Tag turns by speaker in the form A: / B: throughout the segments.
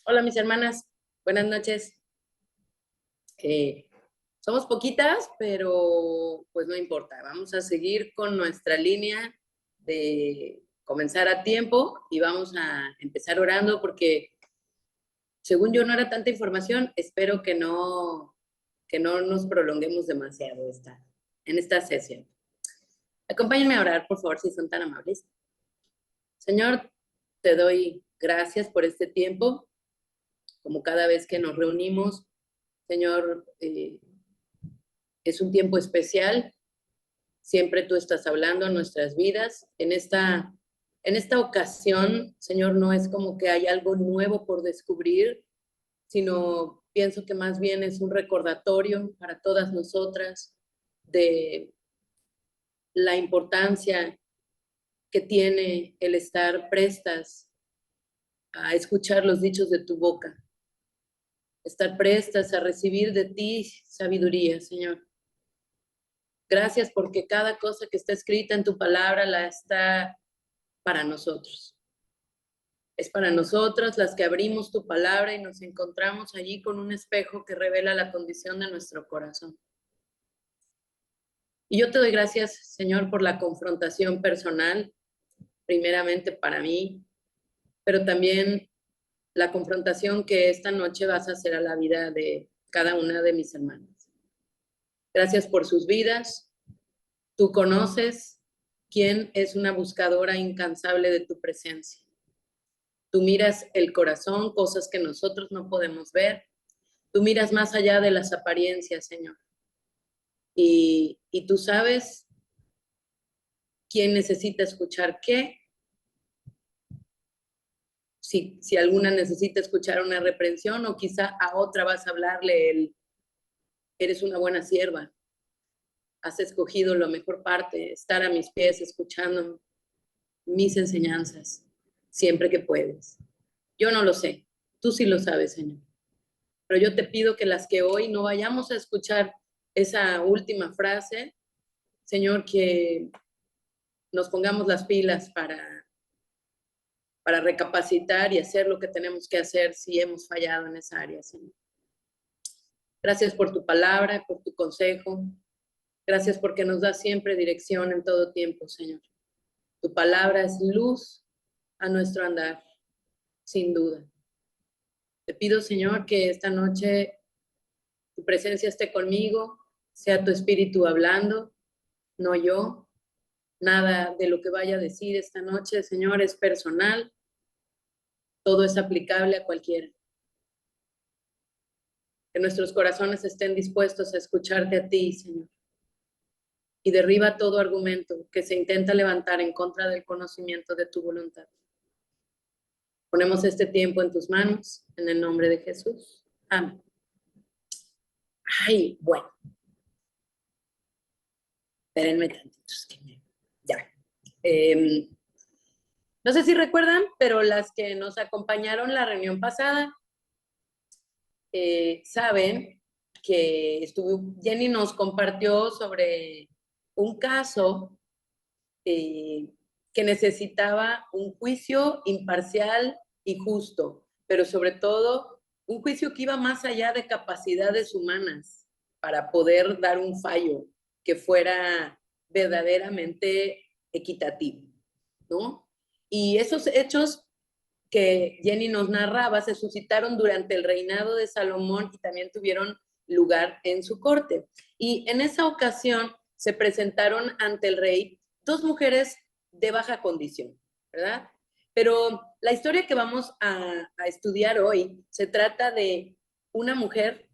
A: Hola, mis hermanas. Buenas noches. Eh, Somos poquitas, pero pues no importa. Vamos a seguir con nuestra línea de comenzar a tiempo y vamos a empezar orando porque según yo no era tanta información. Espero que no nos prolonguemos demasiado en esta sesión. Acompáñenme a orar, por favor, si son tan amables. Señor, te doy gracias por este tiempo, como cada vez que nos reunimos. Señor, es un tiempo especial. Siempre tú estás hablando en nuestras vidas. En esta ocasión, Señor, no es como que hay algo nuevo por descubrir, sino pienso que más bien es un recordatorio para todas nosotras de la importancia que tiene el estar prestas a escuchar los dichos de tu boca, estar prestas a recibir de ti sabiduría, Señor. Gracias porque cada cosa que está escrita en tu palabra la está para nosotros. Es para nosotras las que abrimos tu palabra y nos encontramos allí con un espejo que revela la condición de nuestro corazón. Y yo te doy gracias, Señor, por la confrontación personal, primeramente para mí, pero también la confrontación que esta noche vas a hacer a la vida de cada una de mis hermanas. Gracias por sus vidas. Tú conoces quién es una buscadora incansable de tu presencia. Tú miras el corazón, cosas que nosotros no podemos ver. Tú miras más allá de las apariencias, Señor. Y tú sabes quién necesita escuchar qué. Si alguna necesita escuchar una reprensión o quizá a otra vas a hablarle eres una buena sierva. Has escogido la mejor parte, estar a mis pies escuchando mis enseñanzas siempre que puedes. Yo no lo sé, tú sí lo sabes, Señor. Pero yo te pido que las que hoy no vayamos a escuchar esa última frase, Señor, que nos pongamos las pilas para recapacitar y hacer lo que tenemos que hacer si hemos fallado en esa área, Señor. Gracias por tu palabra, por tu consejo. Gracias porque nos da siempre dirección en todo tiempo, Señor. Tu palabra es luz a nuestro andar, sin duda. Te pido, Señor, que esta noche tu presencia esté conmigo, sea tu espíritu hablando, no yo. Nada de lo que vaya a decir esta noche, Señor, es personal. Todo es aplicable a cualquiera. Que nuestros corazones estén dispuestos a escucharte a ti, Señor. Y derriba todo argumento que se intenta levantar en contra del conocimiento de tu voluntad. Ponemos este tiempo en tus manos, en el nombre de Jesús. Amén. Ay, bueno. Espérenme tantitos. Ya. No sé si recuerdan, pero las que nos acompañaron la reunión pasada saben que Jenny nos compartió sobre un caso que necesitaba un juicio imparcial y justo, pero sobre todo un juicio que iba más allá de capacidades humanas para poder dar un fallo que fuera verdaderamente equitativo, ¿no? Y esos hechos que Jenny nos narraba se suscitaron durante el reinado de Salomón y también tuvieron lugar en su corte. Y en esa ocasión se presentaron ante el rey dos mujeres de baja condición, ¿verdad? Pero la historia que vamos a estudiar hoy se trata de una mujer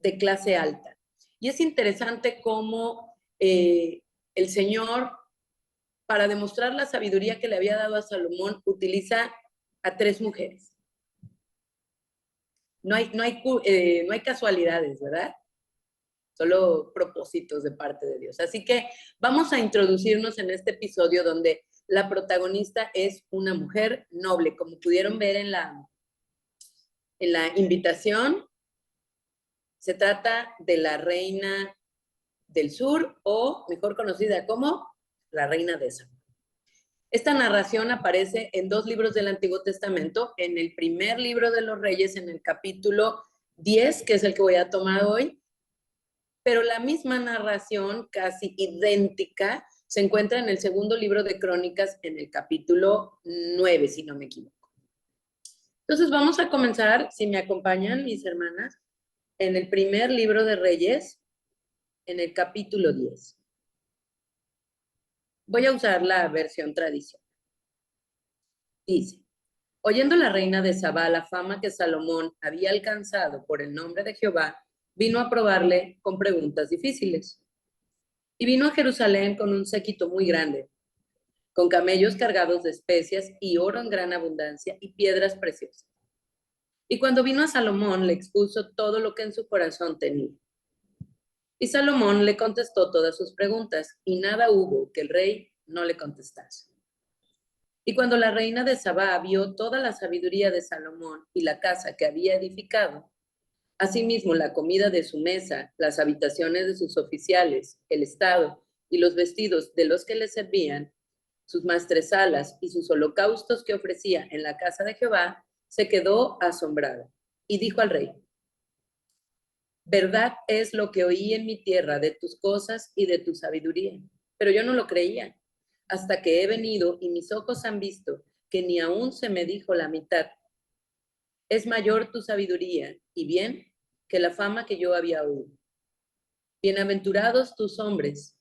A: de clase alta. Y es interesante cómo el Señor, para demostrar la sabiduría que le había dado a Salomón, utiliza a tres mujeres. No hay casualidades, ¿verdad? Solo propósitos de parte de Dios. Así que vamos a introducirnos en este episodio donde la protagonista es una mujer noble, como pudieron ver en la invitación. Se trata de la reina del sur, o mejor conocida como la reina de Saba. Esta narración aparece en 2 libros del Antiguo Testamento, en el primer libro de los Reyes, en el capítulo 10, que es el que voy a tomar hoy, pero la misma narración, casi idéntica, se encuentra en el segundo libro de Crónicas, en el capítulo 9, si no me equivoco. Entonces vamos a comenzar, si me acompañan mis hermanas, en el primer libro de Reyes, en el capítulo 10. Voy a usar la versión tradicional. Dice: oyendo la reina de Sabá la fama que Salomón había alcanzado por el nombre de Jehová, vino a probarle con preguntas difíciles. Y vino a Jerusalén con un séquito muy grande, con camellos cargados de especias y oro en gran abundancia y piedras preciosas. Y cuando vino a Salomón, le expuso todo lo que en su corazón tenía. Y Salomón le contestó todas sus preguntas, y nada hubo que el rey no le contestase. Y cuando la reina de Sabá vio toda la sabiduría de Salomón y la casa que había edificado, asimismo la comida de su mesa, las habitaciones de sus oficiales, el estado y los vestidos de los que le servían, sus maestresalas y sus holocaustos que ofrecía en la casa de Jehová, se quedó asombrada y dijo al rey: verdad es lo que oí en mi tierra de tus cosas y de tu sabiduría, pero yo no lo creía, hasta que he venido y mis ojos han visto que ni aún se me dijo la mitad. Es mayor tu sabiduría y bien que la fama que yo había oído. Bienaventurados tus hombres,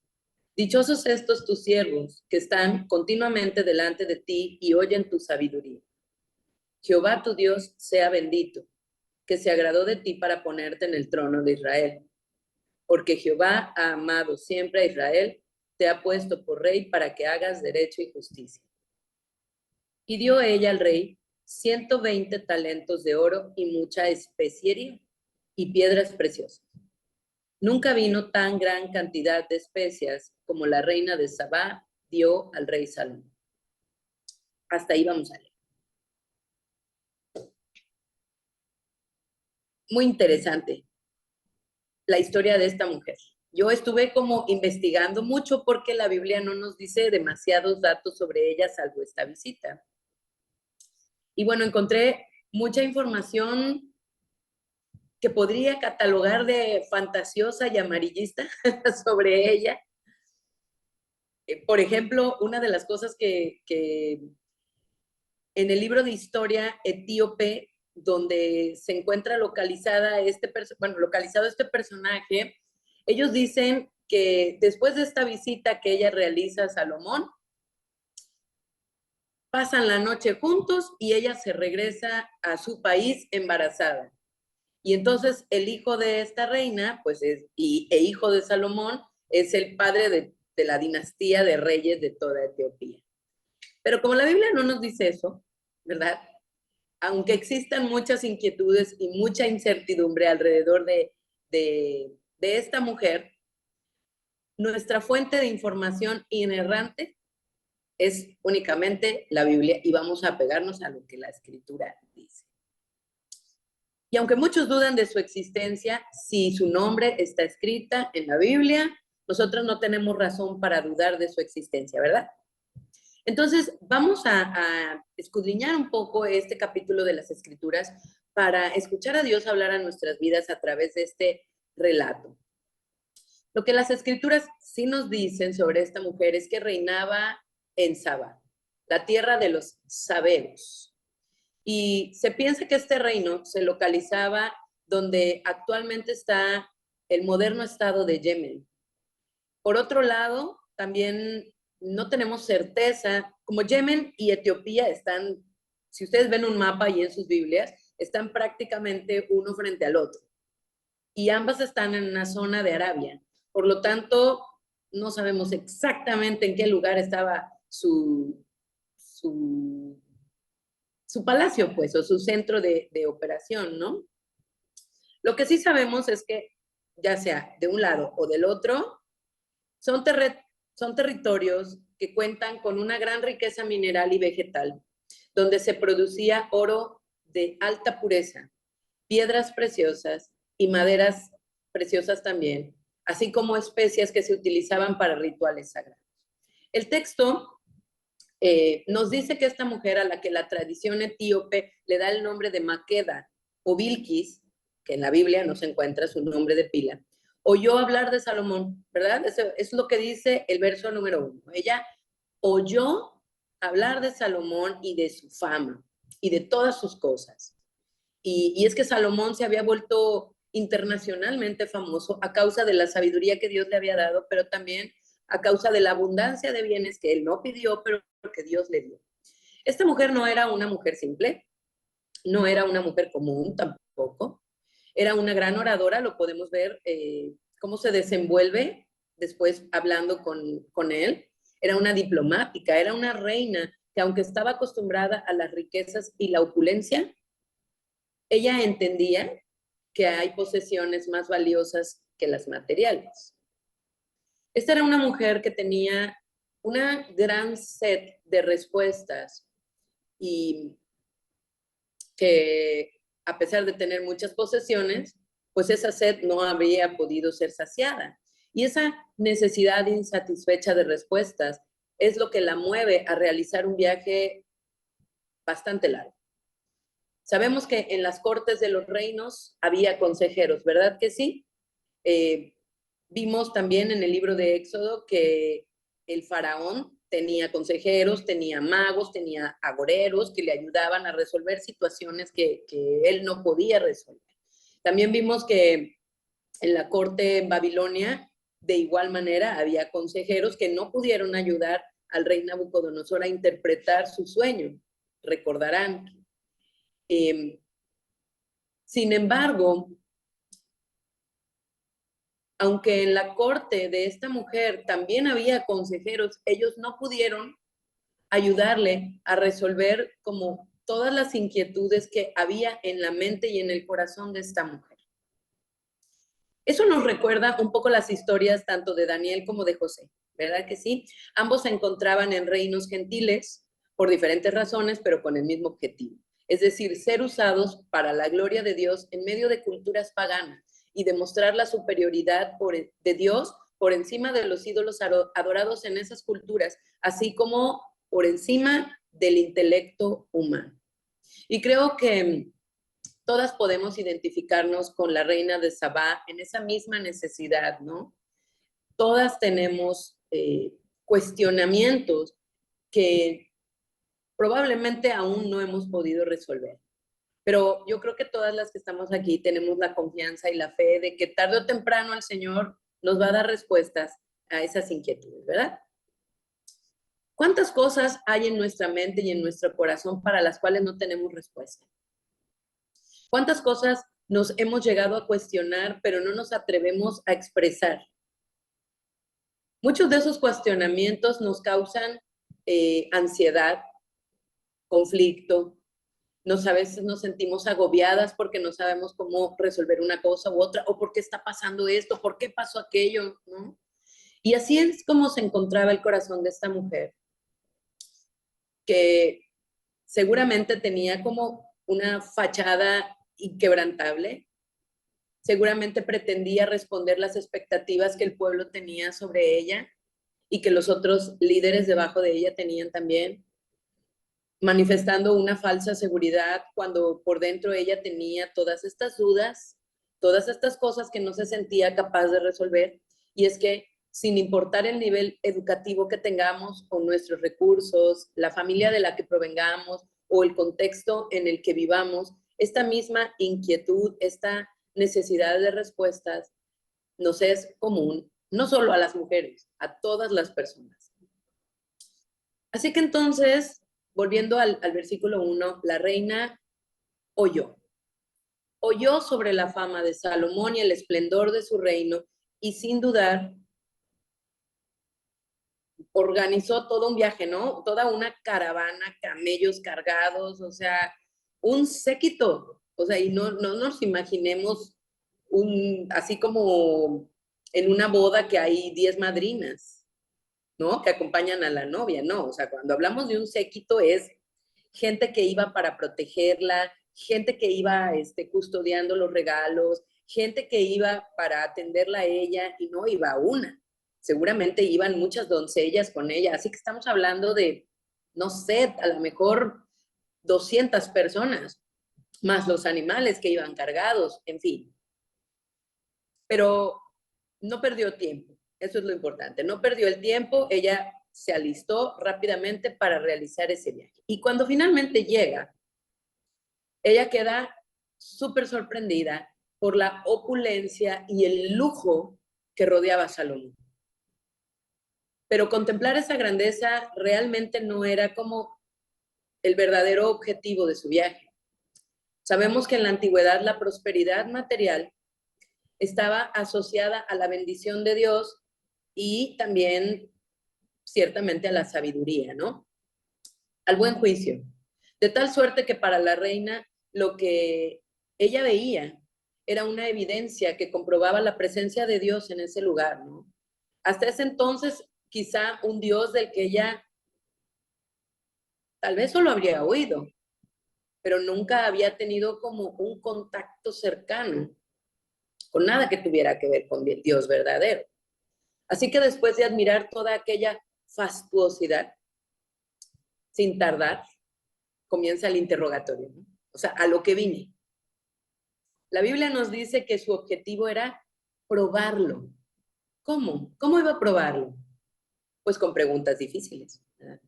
A: dichosos estos tus siervos, que están continuamente delante de ti y oyen tu sabiduría. Jehová tu Dios sea bendito, que se agradó de ti para ponerte en el trono de Israel. Porque Jehová ha amado siempre a Israel, te ha puesto por rey para que hagas derecho y justicia. Y dio ella al rey 120 talentos de oro y mucha especiería y piedras preciosas. Nunca vino tan gran cantidad de especias como la reina de Sabá dio al rey Salomón. Hasta ahí vamos a leer. Muy interesante la historia de esta mujer. Yo estuve como investigando mucho porque la Biblia no nos dice demasiados datos sobre ella salvo esta visita. Y bueno, encontré mucha información que podría catalogar de fantasiosa y amarillista sobre ella. Por ejemplo, una de las cosas que en el libro de historia etíope, donde se encuentra localizado este personaje, ellos dicen que después de esta visita que ella realiza a Salomón, pasan la noche juntos y ella se regresa a su país embarazada. Y entonces el hijo de esta reina, pues e hijo de Salomón, es el padre de la dinastía de reyes de toda Etiopía. Pero como la Biblia no nos dice eso, ¿verdad? Aunque existan muchas inquietudes y mucha incertidumbre alrededor de esta mujer, nuestra fuente de información inerrante es únicamente la Biblia y vamos a pegarnos a lo que la Escritura dice. Y aunque muchos dudan de su existencia, si su nombre está escrita en la Biblia, nosotros no tenemos razón para dudar de su existencia, ¿verdad? Entonces, vamos a escudriñar un poco este capítulo de las Escrituras para escuchar a Dios hablar a nuestras vidas a través de este relato. Lo que las Escrituras sí nos dicen sobre esta mujer es que reinaba en Sabá, la tierra de los sabeos. Y se piensa que este reino se localizaba donde actualmente está el moderno estado de Yemen. Por otro lado, también no tenemos certeza, como Yemen y Etiopía están, si ustedes ven un mapa ahí en sus Biblias, están prácticamente uno frente al otro. Y ambas están en una zona de Arabia. Por lo tanto, no sabemos exactamente en qué lugar estaba su palacio, pues, o su centro de operación, ¿no? Lo que sí sabemos es que, ya sea de un lado o del otro, son territorios que cuentan con una gran riqueza mineral y vegetal, donde se producía oro de alta pureza, piedras preciosas y maderas preciosas también, así como especias que se utilizaban para rituales sagrados. El texto nos dice que esta mujer a la que la tradición etíope le da el nombre de Maqueda o Bilquis, que en la Biblia no se encuentra su nombre de pila, oyó hablar de Salomón, ¿verdad? Eso es lo que dice el verso número 1. Ella oyó hablar de Salomón y de su fama y de todas sus cosas. Y es que Salomón se había vuelto internacionalmente famoso a causa de la sabiduría que Dios le había dado, pero también a causa de la abundancia de bienes que él no pidió, pero que Dios le dio. Esta mujer no era una mujer simple, no era una mujer común tampoco, era una gran oradora, lo podemos ver cómo se desenvuelve después hablando con él, era una diplomática, era una reina que aunque estaba acostumbrada a las riquezas y la opulencia, ella entendía que hay posesiones más valiosas que las materiales. Esta era una mujer que tenía una gran sed de respuestas y que a pesar de tener muchas posesiones, pues esa sed no había podido ser saciada. Y esa necesidad insatisfecha de respuestas es lo que la mueve a realizar un viaje bastante largo. Sabemos que en las cortes de los reinos había consejeros, ¿verdad que sí? Vimos también en el libro de Éxodo que el faraón tenía consejeros, tenía magos, tenía agoreros que le ayudaban a resolver situaciones que él no podía resolver. También vimos que en la corte en Babilonia, de igual manera, había consejeros que no pudieron ayudar al rey Nabucodonosor a interpretar su sueño. Recordarán. Sin embargo, aunque en la corte de esta mujer también había consejeros, ellos no pudieron ayudarle a resolver como todas las inquietudes que había en la mente y en el corazón de esta mujer. Eso nos recuerda un poco las historias tanto de Daniel como de José, ¿verdad que sí? Ambos se encontraban en reinos gentiles por diferentes razones, pero con el mismo objetivo. Es decir, ser usados para la gloria de Dios en medio de culturas paganas y demostrar la superioridad de Dios por encima de los ídolos adorados en esas culturas, así como por encima del intelecto humano. Y creo que todas podemos identificarnos con la reina de Sabá en esa misma necesidad, ¿no? Todas tenemos cuestionamientos que probablemente aún no hemos podido resolver. Pero yo creo que todas las que estamos aquí tenemos la confianza y la fe de que tarde o temprano el Señor nos va a dar respuestas a esas inquietudes, ¿verdad? ¿Cuántas cosas hay en nuestra mente y en nuestro corazón para las cuales no tenemos respuesta? ¿Cuántas cosas nos hemos llegado a cuestionar, pero no nos atrevemos a expresar? Muchos de esos cuestionamientos nos causan ansiedad, conflicto. A veces nos sentimos agobiadas porque no sabemos cómo resolver una cosa u otra, o por qué está pasando esto, por qué pasó aquello, ¿no? Y así es como se encontraba el corazón de esta mujer, que seguramente tenía como una fachada inquebrantable, seguramente pretendía responder las expectativas que el pueblo tenía sobre ella y que los otros líderes debajo de ella tenían también, manifestando una falsa seguridad cuando por dentro ella tenía todas estas dudas, todas estas cosas que no se sentía capaz de resolver. Y es que sin importar el nivel educativo que tengamos o nuestros recursos, la familia de la que provengamos o el contexto en el que vivamos, esta misma inquietud, esta necesidad de respuestas nos es común, no solo a las mujeres, a todas las personas. Así que entonces, volviendo al versículo 1, la reina oyó sobre la fama de Salomón y el esplendor de su reino, y sin dudar organizó todo un viaje, ¿no? Toda una caravana, camellos cargados, o sea, un séquito, o sea, y no nos imaginemos así como en una boda que hay 10 madrinas, ¿no? Que acompañan a la novia, ¿no? O sea, cuando hablamos de un séquito es gente que iba para protegerla, gente que iba custodiando los regalos, gente que iba para atenderla a ella y no iba una. Seguramente iban muchas doncellas con ella, así que estamos hablando de no sé, a lo mejor 200 personas, más los animales que iban cargados, en fin. Pero no perdió tiempo, eso es lo importante, no perdió el tiempo, ella se alistó rápidamente para realizar ese viaje. Y cuando finalmente llega, ella queda súper sorprendida por la opulencia y el lujo que rodeaba a Salomón. Pero contemplar esa grandeza realmente no era como el verdadero objetivo de su viaje. Sabemos que en la antigüedad la prosperidad material estaba asociada a la bendición de Dios y también ciertamente a la sabiduría, ¿no? Al buen juicio. De tal suerte que para la reina lo que ella veía era una evidencia que comprobaba la presencia de Dios en ese lugar, ¿no? Hasta ese entonces, quizá un Dios del que ella tal vez solo habría oído, pero nunca había tenido como un contacto cercano con nada que tuviera que ver con el Dios verdadero. Así que después de admirar toda aquella fastuosidad, sin tardar, comienza el interrogatorio, ¿no? O sea, a lo que vine. La Biblia nos dice que su objetivo era probarlo. ¿Cómo? ¿Cómo iba a probarlo? Pues con preguntas difíciles, ¿verdad?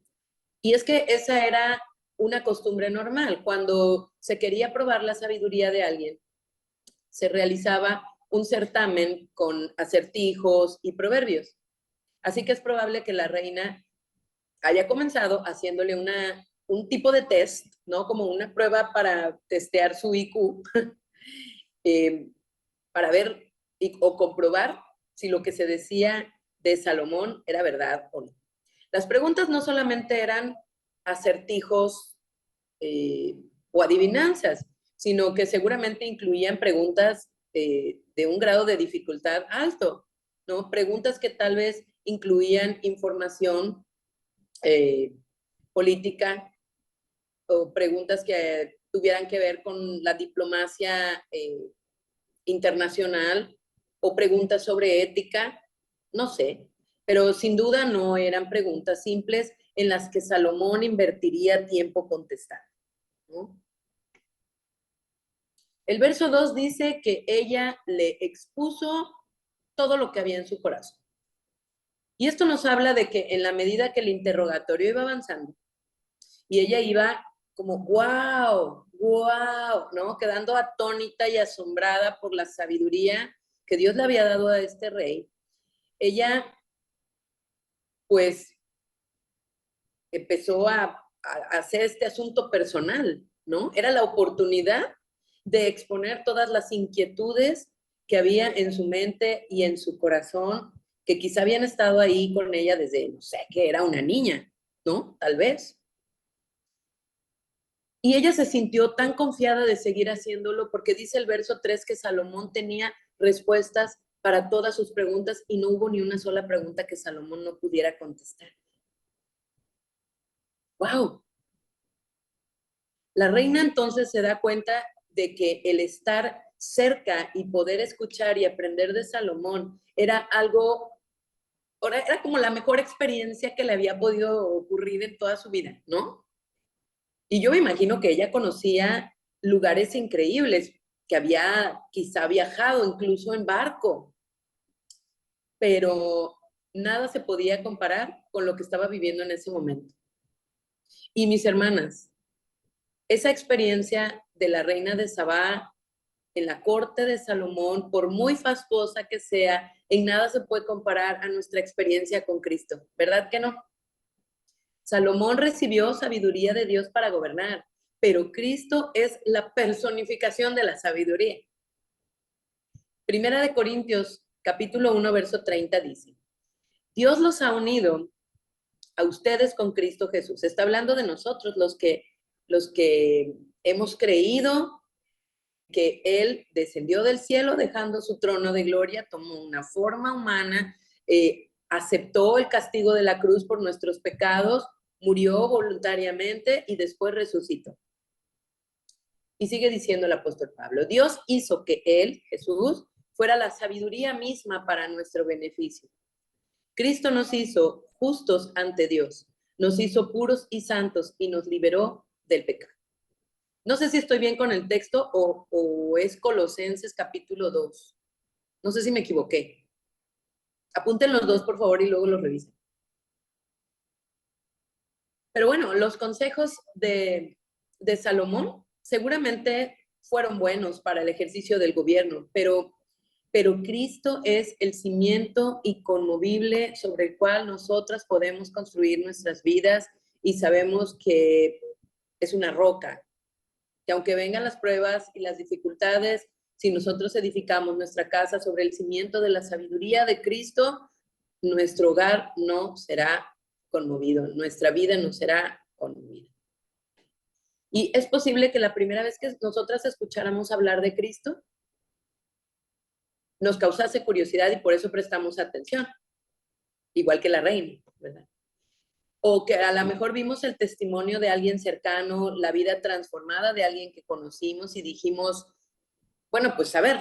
A: Y es que esa era una costumbre normal. Cuando se quería probar la sabiduría de alguien, se realizaba un certamen con acertijos y proverbios. Así que es probable que la reina haya comenzado haciéndole un tipo de test, ¿no? Como una prueba para testear su IQ, para ver o comprobar si lo que se decía de Salomón era verdad o no. Las preguntas no solamente eran acertijos o adivinanzas, sino que seguramente incluían preguntas de un grado de dificultad alto, ¿no? Preguntas que tal vez incluían información política o preguntas que tuvieran que ver con la diplomacia internacional o preguntas sobre ética, no sé, pero sin duda no eran preguntas simples en las que Salomón invertiría tiempo contestando, ¿no? El verso 2 dice que ella le expuso todo lo que había en su corazón. Y esto nos habla de que en la medida que el interrogatorio iba avanzando y ella iba como, wow, wow, ¿no? Quedando atónita y asombrada por la sabiduría que Dios le había dado a este rey, ella pues empezó a hacer este asunto personal, ¿no? Era la oportunidad de exponer todas las inquietudes que había en su mente y en su corazón, que quizá habían estado ahí con ella desde, no sé, que era una niña, ¿no? Tal vez. Y ella se sintió tan confiada de seguir haciéndolo porque dice el verso 3 que Salomón tenía respuestas para todas sus preguntas y no hubo ni una sola pregunta que Salomón no pudiera contestar. ¡Wow! La reina entonces se da cuenta de que el estar cerca y poder escuchar y aprender de Salomón era algo, era como la mejor experiencia que le había podido ocurrir en toda su vida, ¿no? Y yo me imagino que ella conocía lugares increíbles, que había quizá viajado incluso en barco, pero nada se podía comparar con lo que estaba viviendo en ese momento. Y mis hermanas, esa experiencia de la reina de Sabá en la corte de Salomón, por muy fastuosa que sea, en nada se puede comparar a nuestra experiencia con Cristo, ¿verdad que no? Salomón recibió sabiduría de Dios para gobernar, pero Cristo es la personificación de la sabiduría. Primera de Corintios, capítulo 1, verso 30 dice, Dios los ha unido a ustedes con Cristo Jesús. Está hablando de nosotros, los que hemos creído que Él descendió del cielo dejando su trono de gloria, tomó una forma humana, aceptó el castigo de la cruz por nuestros pecados, murió voluntariamente y después resucitó. Y sigue diciendo el apóstol Pablo, Dios hizo que Él, Jesús, fuera la sabiduría misma para nuestro beneficio. Cristo nos hizo justos ante Dios, nos hizo puros y santos y nos liberó del pecado. No sé si estoy bien con el texto o es Colosenses capítulo 2. No sé si me equivoqué. Apunten los dos, por favor, y luego los revisen. Pero bueno, los consejos de Salomón seguramente fueron buenos para el ejercicio del gobierno, pero Cristo es el cimiento inconmovible sobre el cual nosotras podemos construir nuestras vidas y sabemos que es una roca, que aunque vengan las pruebas y las dificultades, si nosotros edificamos nuestra casa sobre el cimiento de la sabiduría de Cristo, nuestro hogar no será conmovido, nuestra vida no será conmovida. Y es posible que la primera vez que nosotras escucháramos hablar de Cristo, nos causase curiosidad y por eso prestamos atención, igual que la reina, ¿verdad? O que a lo mejor vimos el testimonio de alguien cercano, la vida transformada de alguien que conocimos y dijimos, bueno, pues a ver,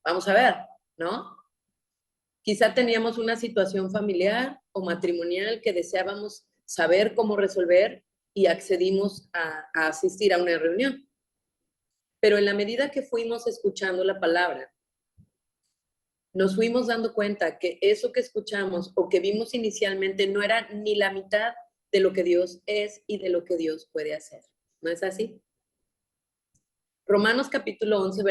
A: vamos a ver, ¿no? Quizá teníamos una situación familiar o matrimonial que deseábamos saber cómo resolver y accedimos a asistir a una reunión. Pero en la medida que fuimos escuchando la palabra, nos fuimos dando cuenta que eso que escuchamos o que vimos inicialmente no era ni la mitad de lo que Dios es y de lo que Dios puede hacer. ¿No es así? Romanos capítulo 11,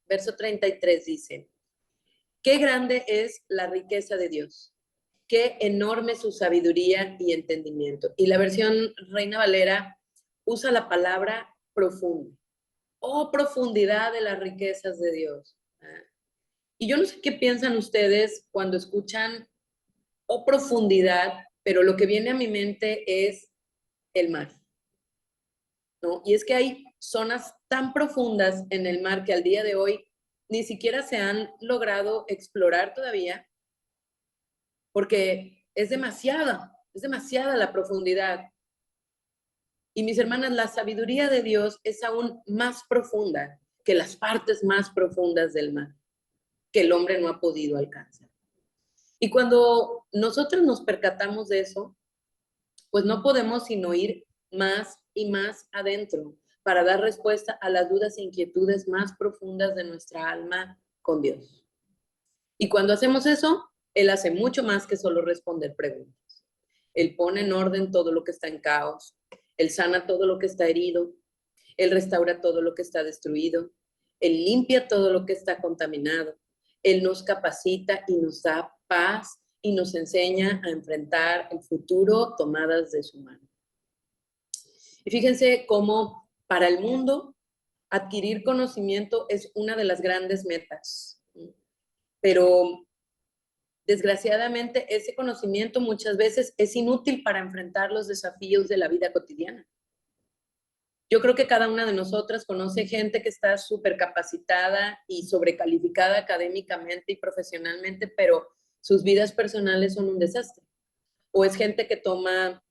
A: verso 33 dice, qué grande es la riqueza de Dios, qué enorme su sabiduría y entendimiento. Y la versión Reina Valera usa la palabra profundo. Oh, profundidad de las riquezas de Dios. Y yo no sé qué piensan ustedes cuando escuchan oh profundidad, pero lo que viene a mi mente es el mar, ¿no? Y es que hay zonas tan profundas en el mar que al día de hoy ni siquiera se han logrado explorar todavía, porque es demasiada la profundidad. Y mis hermanas, la sabiduría de Dios es aún más profunda que las partes más profundas del mar, que el hombre no ha podido alcanzar. Y cuando nosotros nos percatamos de eso, pues no podemos sino ir más y más adentro para dar respuesta a las dudas e inquietudes más profundas de nuestra alma con Dios. Y cuando hacemos eso, Él hace mucho más que solo responder preguntas. Él pone en orden todo lo que está en caos, Él sana todo lo que está herido, Él restaura todo lo que está destruido, Él limpia todo lo que está contaminado, Él nos capacita y nos da paz y nos enseña a enfrentar el futuro tomadas de su mano. Y fíjense cómo para el mundo adquirir conocimiento es una de las grandes metas, pero desgraciadamente ese conocimiento muchas veces es inútil para enfrentar los desafíos de la vida cotidiana. Yo creo que cada una de nosotras conoce gente que está súper capacitada y sobrecalificada académicamente y profesionalmente, pero sus vidas personales son un desastre. O es gente que toma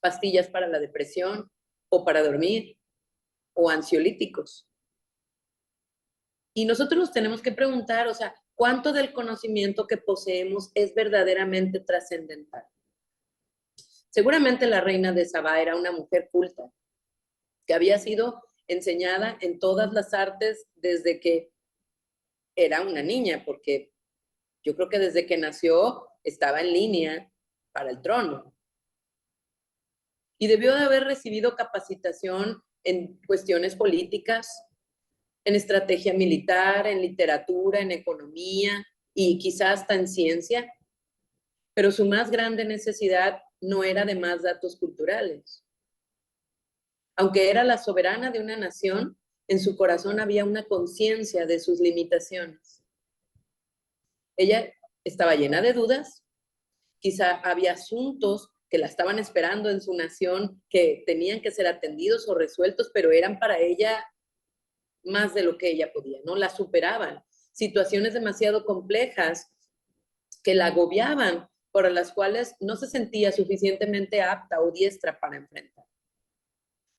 A: pastillas para la depresión o para dormir o ansiolíticos. Y nosotros nos tenemos que preguntar, o sea, ¿cuánto del conocimiento que poseemos es verdaderamente trascendental? Seguramente la reina de Sabá era una mujer culta, que había sido enseñada en todas las artes desde que era una niña, porque yo creo que desde que nació estaba en línea para el trono. Y debió de haber recibido capacitación en cuestiones políticas, en estrategia militar, en literatura, en economía y quizás hasta en ciencia, pero su más grande necesidad no era de más datos culturales. Aunque era la soberana de una nación, en su corazón había una conciencia de sus limitaciones. Ella estaba llena de dudas, quizá había asuntos que la estaban esperando en su nación que tenían que ser atendidos o resueltos, pero eran para ella más de lo que ella podía, ¿no? La superaban. Situaciones demasiado complejas que la agobiaban, por las cuales no se sentía suficientemente apta o diestra para enfrentar.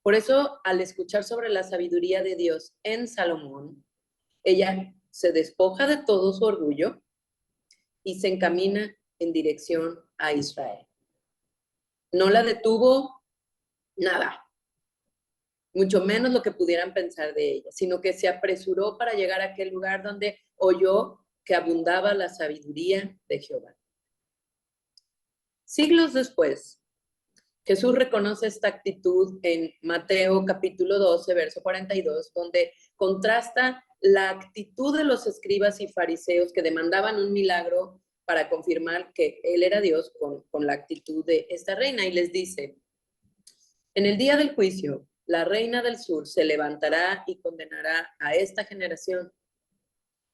A: Por eso, al escuchar sobre la sabiduría de Dios en Salomón, ella se despoja de todo su orgullo y se encamina en dirección a Israel. No la detuvo nada, mucho menos lo que pudieran pensar de ella, sino que se apresuró para llegar a aquel lugar donde oyó que abundaba la sabiduría de Jehová. Siglos después, Jesús reconoce esta actitud en Mateo capítulo 12, verso 42, donde contrasta la actitud de los escribas y fariseos que demandaban un milagro para confirmar que él era Dios con la actitud de esta reina, y les dice: en el día del juicio, la reina del sur se levantará y condenará a esta generación,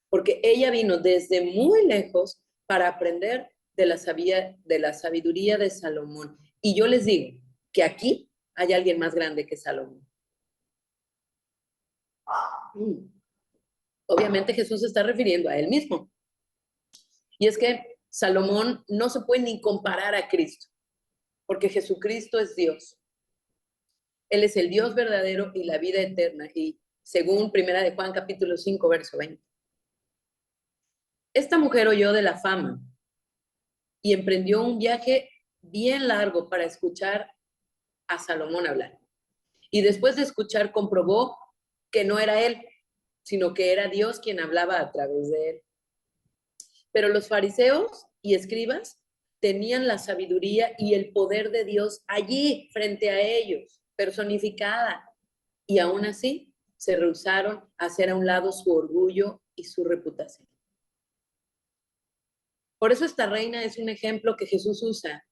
A: porque ella vino desde muy lejos para aprender de la sabiduría de Salomón. Y yo les digo que aquí hay alguien más grande que Salomón. Obviamente Jesús se está refiriendo a él mismo. Y es que Salomón no se puede ni comparar a Cristo, porque Jesucristo es Dios. Él es el Dios verdadero y la vida eterna. Y según Primera de Juan capítulo 5, verso 20. Esta mujer oyó de la fama y emprendió un viaje bien largo para escuchar a Salomón hablar. Y después de escuchar comprobó que no era él, sino que era Dios quien hablaba a través de él. Pero los fariseos y escribas tenían la sabiduría y el poder de Dios allí frente a ellos, personificada, y aún así se rehusaron a hacer a un lado su orgullo y su reputación. Por eso esta reina es un ejemplo que Jesús usa,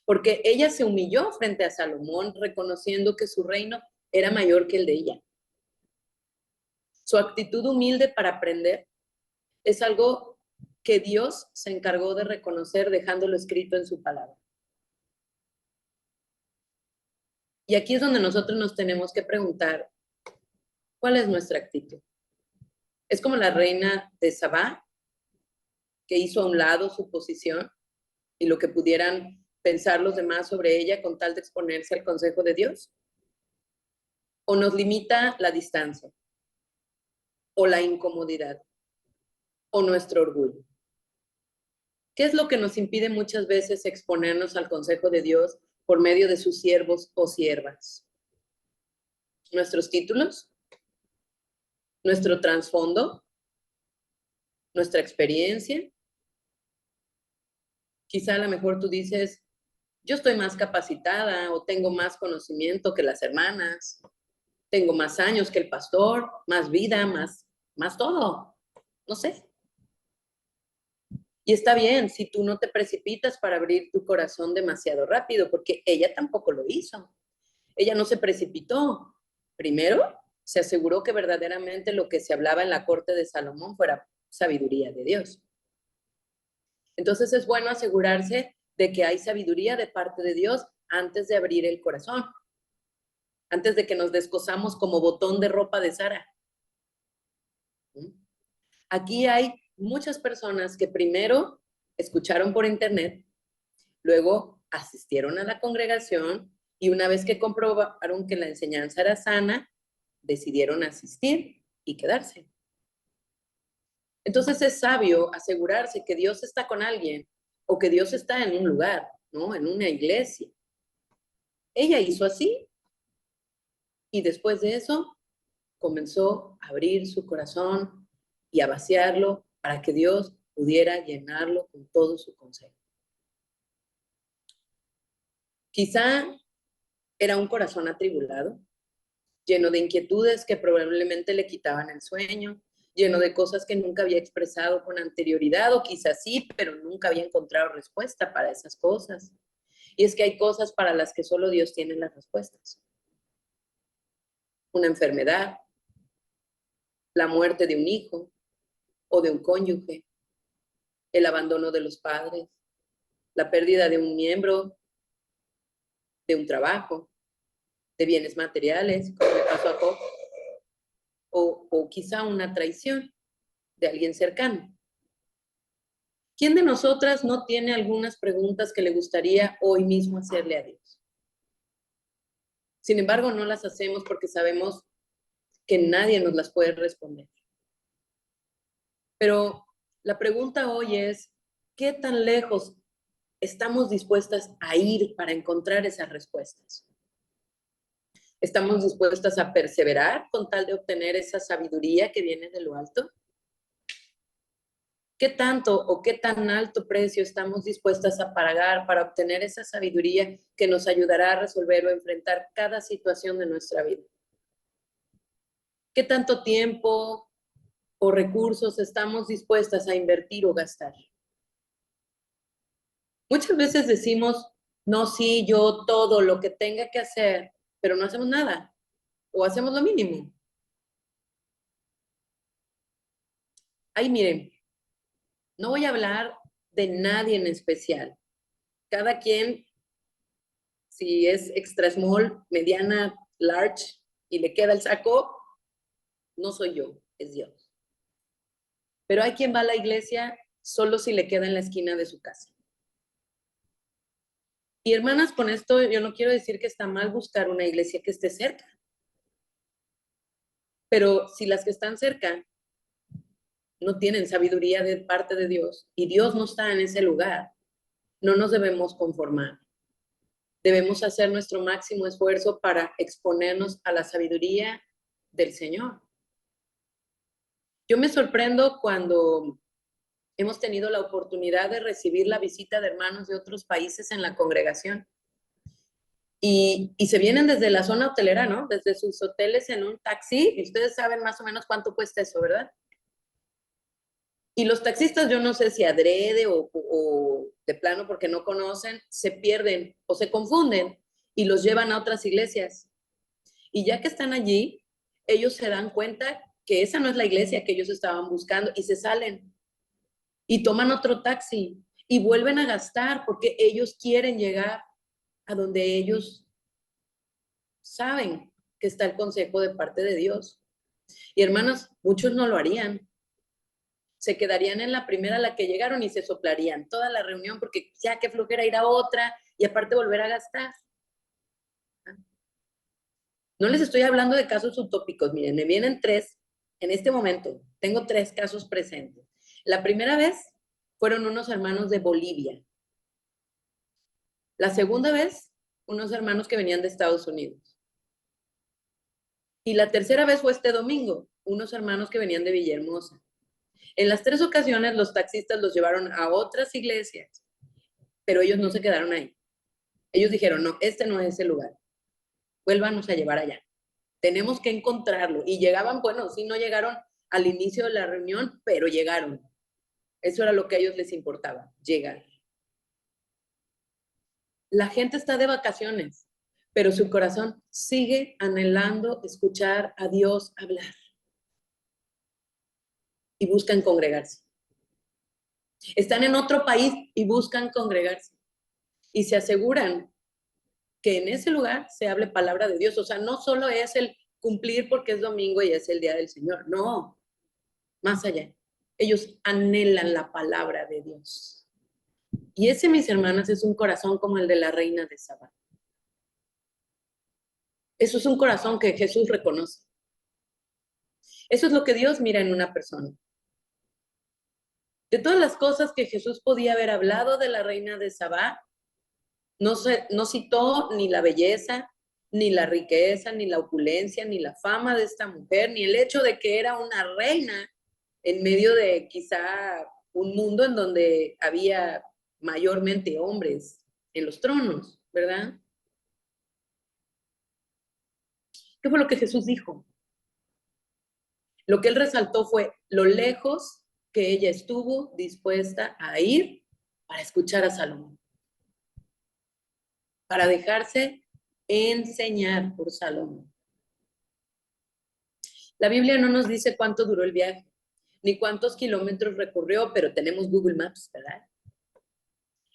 A: porque ella se humilló frente a Salomón, reconociendo que su reino era mayor que el de ella. Su actitud humilde para aprender es algo que Dios se encargó de reconocer dejándolo escrito en su palabra. Y aquí es donde nosotros nos tenemos que preguntar, ¿cuál es nuestra actitud? Es como la reina de Sabá, que hizo a un lado su posición y lo que pudieran pensar los demás sobre ella con tal de exponerse al consejo de Dios. ¿O nos limita la distancia? ¿O la incomodidad? ¿O nuestro orgullo? ¿Qué es lo que nos impide muchas veces exponernos al consejo de Dios por medio de sus siervos o siervas? ¿Nuestros títulos? ¿Nuestro trasfondo? ¿Nuestra experiencia? Quizá a lo mejor tú dices, yo estoy más capacitada o tengo más conocimiento que las hermanas, tengo más años que el pastor, más vida, más todo. No sé. Y está bien si tú no te precipitas para abrir tu corazón demasiado rápido, porque ella tampoco lo hizo. Ella no se precipitó. Primero, se aseguró que verdaderamente lo que se hablaba en la corte de Salomón fuera sabiduría de Dios. Entonces es bueno asegurarse de que hay sabiduría de parte de Dios antes de abrir el corazón, antes de que nos descosamos como botón de ropa de Sara. Aquí hay muchas personas que primero escucharon por internet, luego asistieron a la congregación y una vez que comprobaron que la enseñanza era sana, decidieron asistir y quedarse. Entonces es sabio asegurarse que Dios está con alguien o que Dios está en un lugar, ¿no? En una iglesia. Ella hizo así y después de eso comenzó a abrir su corazón y a vaciarlo para que Dios pudiera llenarlo con todo su consejo. Quizá era un corazón atribulado, lleno de inquietudes que probablemente le quitaban el sueño, lleno de cosas que nunca había expresado con anterioridad, o quizás sí, pero nunca había encontrado respuesta para esas cosas. Y es que hay cosas para las que solo Dios tiene las respuestas. Una enfermedad, la muerte de un hijo o de un cónyuge, el abandono de los padres, la pérdida de un miembro, de un trabajo, de bienes materiales, como le pasó a Job, o quizá una traición de alguien cercano. ¿Quién de nosotras no tiene algunas preguntas que le gustaría hoy mismo hacerle a Dios? Sin embargo, no las hacemos porque sabemos que nadie nos las puede responder. Pero la pregunta hoy es, ¿qué tan lejos estamos dispuestas a ir para encontrar esas respuestas. ¿Estamos dispuestas a perseverar con tal de obtener esa sabiduría que viene de lo alto? ¿Qué tanto o qué tan alto precio estamos dispuestas a pagar para obtener esa sabiduría que nos ayudará a resolver o enfrentar cada situación de nuestra vida? ¿Qué tanto tiempo o recursos estamos dispuestas a invertir o gastar? Muchas veces decimos, no, sí, yo todo lo que tenga que hacer, pero no hacemos nada o hacemos lo mínimo. Ay, miren, no voy a hablar de nadie en especial. Cada quien, si es extra small, mediana, large y le queda el saco, no soy yo, es Dios. Pero hay quien va a la iglesia solo si le queda en la esquina de su casa. Y hermanas, con esto yo no quiero decir que está mal buscar una iglesia que esté cerca. Pero si las que están cerca no tienen sabiduría de parte de Dios y Dios no está en ese lugar, no nos debemos conformar. Debemos hacer nuestro máximo esfuerzo para exponernos a la sabiduría del Señor. Yo me sorprendo cuando hemos tenido la oportunidad de recibir la visita de hermanos de otros países en la congregación. Y se vienen desde la zona hotelera, ¿no? Desde sus hoteles en un taxi. Y ustedes saben más o menos cuánto cuesta eso, ¿verdad? Y los taxistas, yo no sé si adrede o de plano porque no conocen, se pierden o se confunden y los llevan a otras iglesias. Y ya que están allí, ellos se dan cuenta que esa no es la iglesia que ellos estaban buscando y se salen y toman otro taxi y vuelven a gastar porque ellos quieren llegar a donde ellos saben que está el consejo de parte de Dios. Y hermanos, muchos no lo harían. Se quedarían en la primera a la que llegaron y se soplarían toda la reunión porque ya qué flojera ir a otra y aparte volver a gastar. No les estoy hablando de casos utópicos, miren, me vienen tres en este momento. Tengo tres casos presentes. La primera vez fueron unos hermanos de Bolivia. La segunda vez, unos hermanos que venían de Estados Unidos. Y la tercera vez fue este domingo, unos hermanos que venían de Villahermosa. En las tres ocasiones los taxistas los llevaron a otras iglesias, pero ellos no se quedaron ahí. Ellos dijeron, no, este no es el lugar. Vuélvanos a llevar allá. Tenemos que encontrarlo. Y llegaban, bueno, sí, no llegaron al inicio de la reunión, pero llegaron. Eso era lo que a ellos les importaba, llegar. La gente está de vacaciones, pero su corazón sigue anhelando escuchar a Dios hablar. Y buscan congregarse. Están en otro país y buscan congregarse. Y se aseguran que en ese lugar se hable palabra de Dios. O sea, no solo es el cumplir porque es domingo y es el día del Señor. No, más allá. Ellos anhelan la palabra de Dios. Y ese, mis hermanas, es un corazón como el de la reina de Sabá. Eso es un corazón que Jesús reconoce. Eso es lo que Dios mira en una persona. De todas las cosas que Jesús podía haber hablado de la reina de Sabá, no citó ni la belleza, ni la riqueza, ni la opulencia, ni la fama de esta mujer, ni el hecho de que era una reina en medio de quizá un mundo en donde había mayormente hombres en los tronos, ¿verdad? ¿Qué fue lo que Jesús dijo? Lo que él resaltó fue lo lejos que ella estuvo dispuesta a ir para escuchar a Salomón, para dejarse enseñar por Salomón. La Biblia no nos dice cuánto duró el viaje, ni cuántos kilómetros recorrió, pero tenemos Google Maps, ¿verdad?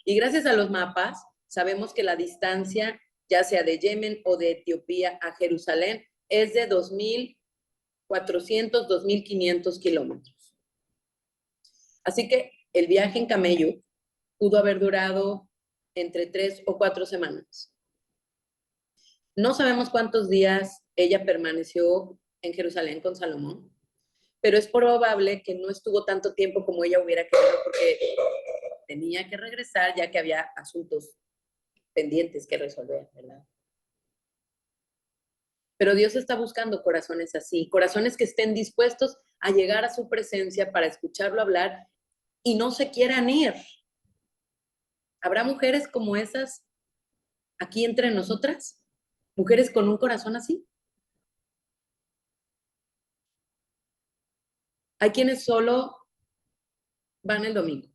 A: Y gracias a los mapas, sabemos que la distancia, ya sea de Yemen o de Etiopía a Jerusalén, es de 2.400, 2.500 kilómetros. Así que el viaje en camello pudo haber durado entre 3 o 4 semanas. No sabemos cuántos días ella permaneció en Jerusalén con Salomón, pero es probable que no estuvo tanto tiempo como ella hubiera querido, porque tenía que regresar ya que había asuntos pendientes que resolver, ¿verdad? Pero Dios está buscando corazones así, corazones que estén dispuestos a llegar a su presencia para escucharlo hablar y no se quieran ir. ¿Habrá mujeres como esas aquí entre nosotras? ¿Mujeres con un corazón así? Hay quienes solo van el domingo.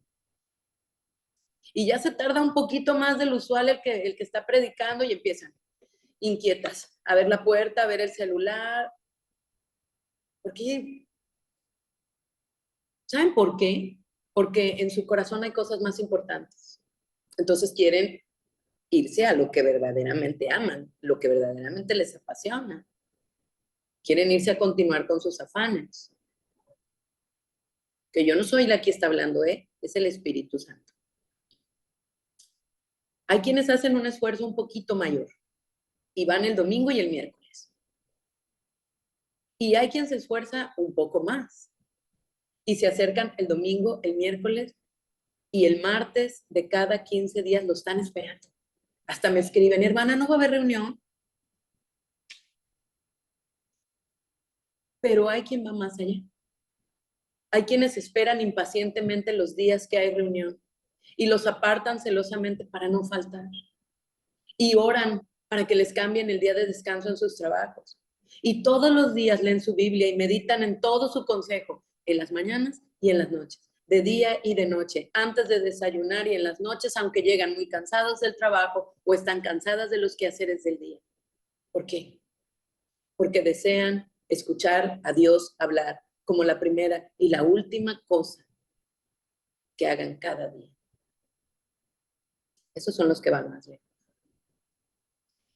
A: Y ya se tarda un poquito más del usual el que está predicando y empiezan inquietas a ver la puerta, a ver el celular. ¿Por qué? ¿Saben por qué? Porque en su corazón hay cosas más importantes. Entonces quieren irse a lo que verdaderamente aman, lo que verdaderamente les apasiona. Quieren irse a continuar con sus afanes. Que yo no soy la que está hablando, es el Espíritu Santo. Hay quienes hacen un esfuerzo un poquito mayor y van el domingo y el miércoles. Y hay quien se esfuerza un poco más y se acercan el domingo, el miércoles y el martes de cada 15 días lo están esperando. Hasta me escriben, hermana, ¿no va a haber reunión? Pero hay quien va más allá. Hay quienes esperan impacientemente los días que hay reunión y los apartan celosamente para no faltar. Y oran para que les cambien el día de descanso en sus trabajos. Y todos los días leen su Biblia y meditan en todo su consejo, en las mañanas y en las noches, de día y de noche, antes de desayunar y en las noches, aunque llegan muy cansados del trabajo o están cansadas de los quehaceres del día. ¿Por qué? Porque desean escuchar a Dios hablar como la primera y la última cosa que hagan cada día. Esos son los que van más lejos.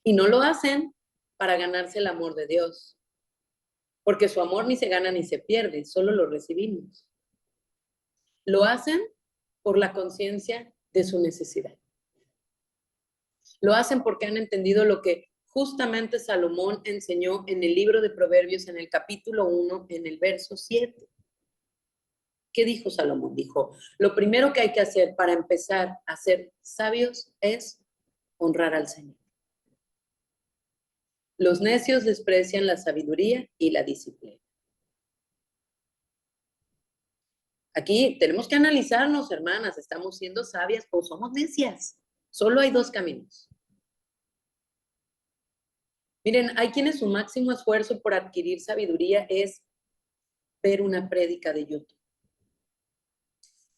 A: Y no lo hacen para ganarse el amor de Dios, porque su amor ni se gana ni se pierde, solo lo recibimos. Lo hacen por la conciencia de su necesidad. Lo hacen porque han entendido lo que justamente Salomón enseñó en el libro de Proverbios, en el capítulo 1, en el verso 7. ¿Qué dijo Salomón? Dijo, lo primero que hay que hacer para empezar a ser sabios es honrar al Señor. Los necios desprecian la sabiduría y la disciplina. Aquí tenemos que analizarnos, hermanas, ¿estamos siendo sabias o somos necias? Solo hay dos caminos. Miren, hay quienes su máximo esfuerzo por adquirir sabiduría es ver una prédica de YouTube.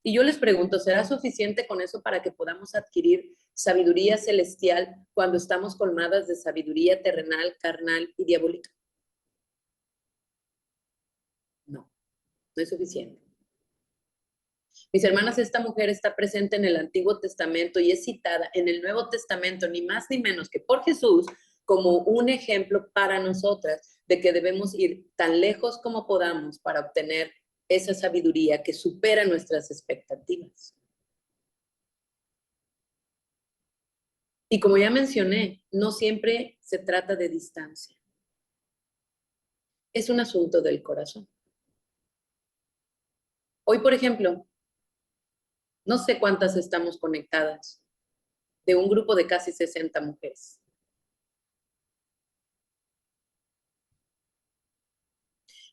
A: Y yo les pregunto, ¿será suficiente con eso para que podamos adquirir sabiduría celestial cuando estamos colmadas de sabiduría terrenal, carnal y diabólica? No, no es suficiente. Mis hermanas, esta mujer está presente en el Antiguo Testamento y es citada en el Nuevo Testamento, ni más ni menos que por Jesús, como un ejemplo para nosotras de que debemos ir tan lejos como podamos para obtener esa sabiduría que supera nuestras expectativas. Y como ya mencioné, no siempre se trata de distancia. Es un asunto del corazón. Hoy, por ejemplo, no sé cuántas estamos conectadas de un grupo de casi 60 mujeres.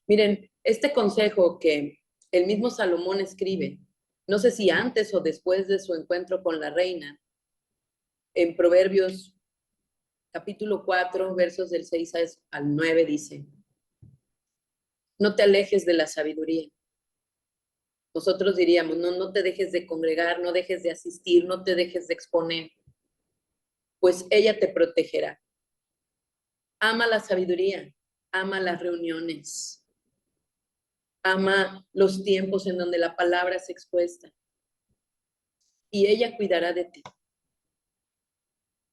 A: Miren, este consejo que el mismo Salomón escribe, no sé si antes o después de su encuentro con la reina, en Proverbios capítulo 4, versos del 6 al 9 dice, no te alejes de la sabiduría. Nosotros diríamos, no te dejes de congregar, no dejes de asistir, no te dejes de exponer, pues ella te protegerá. Ama la sabiduría, ama las reuniones, ama los tiempos en donde la palabra es expuesta y ella cuidará de ti.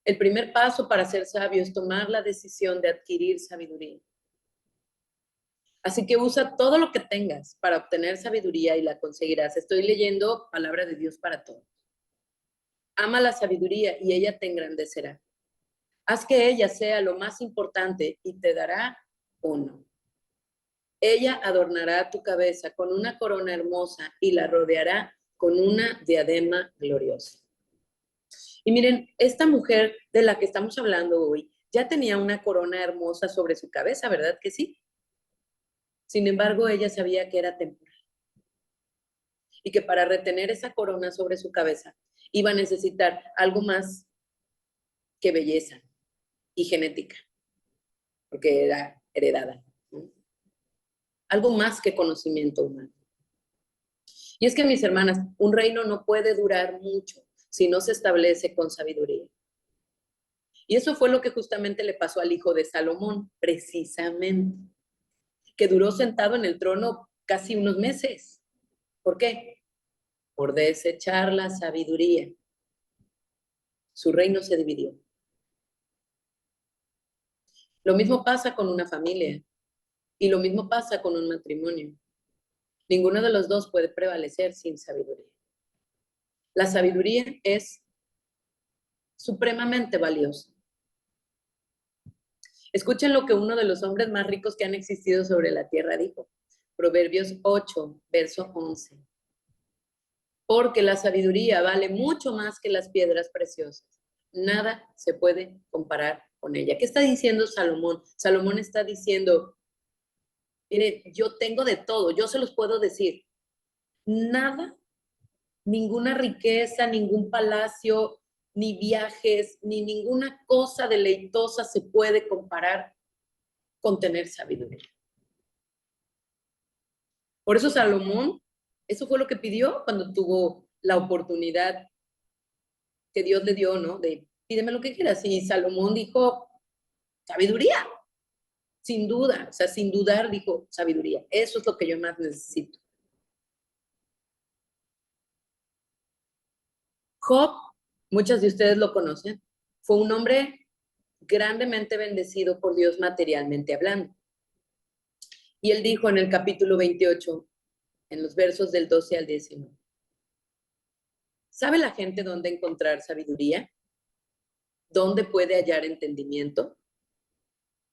A: El primer paso para ser sabio es tomar la decisión de adquirir sabiduría. Así que usa todo lo que tengas para obtener sabiduría y la conseguirás. Estoy leyendo palabra de Dios para todos. Ama la sabiduría y ella te engrandecerá. Haz que ella sea lo más importante y te dará uno. Ella adornará tu cabeza con una corona hermosa y la rodeará con una diadema gloriosa. Y miren, esta mujer de la que estamos hablando hoy ya tenía una corona hermosa sobre su cabeza, ¿verdad que sí? Sin embargo, ella sabía que era temporal y que para retener esa corona sobre su cabeza iba a necesitar algo más que belleza y genética, porque era heredada, ¿no? Algo más que conocimiento humano. Y es que, mis hermanas, un reino no puede durar mucho si no se establece con sabiduría. Y eso fue lo que justamente le pasó al hijo de Salomón, precisamente, que duró sentado en el trono casi unos meses. ¿Por qué? Por desechar la sabiduría. Su reino se dividió. Lo mismo pasa con una familia y lo mismo pasa con un matrimonio. Ninguno de los dos puede prevalecer sin sabiduría. La sabiduría es supremamente valiosa. Escuchen lo que uno de los hombres más ricos que han existido sobre la tierra dijo. Proverbios 8, verso 11. Porque la sabiduría vale mucho más que las piedras preciosas. Nada se puede comparar con ella. ¿Qué está diciendo Salomón? Salomón está diciendo, mire, yo tengo de todo, yo se los puedo decir. Nada, ninguna riqueza, ningún palacio, ni viajes, ni ninguna cosa deleitosa se puede comparar con tener sabiduría. Por eso Salomón, eso fue lo que pidió cuando tuvo la oportunidad que Dios le dio, ¿no? De pídeme lo que quieras. Y Salomón dijo, sabiduría, sin duda, o sea, sin dudar dijo, sabiduría. Eso es lo que yo más necesito. Job, muchas de ustedes lo conocen, fue un hombre grandemente bendecido por Dios materialmente hablando. Y él dijo en el capítulo 28, en los versos del 12 al 19, ¿sabe la gente dónde encontrar sabiduría? ¿Dónde puede hallar entendimiento?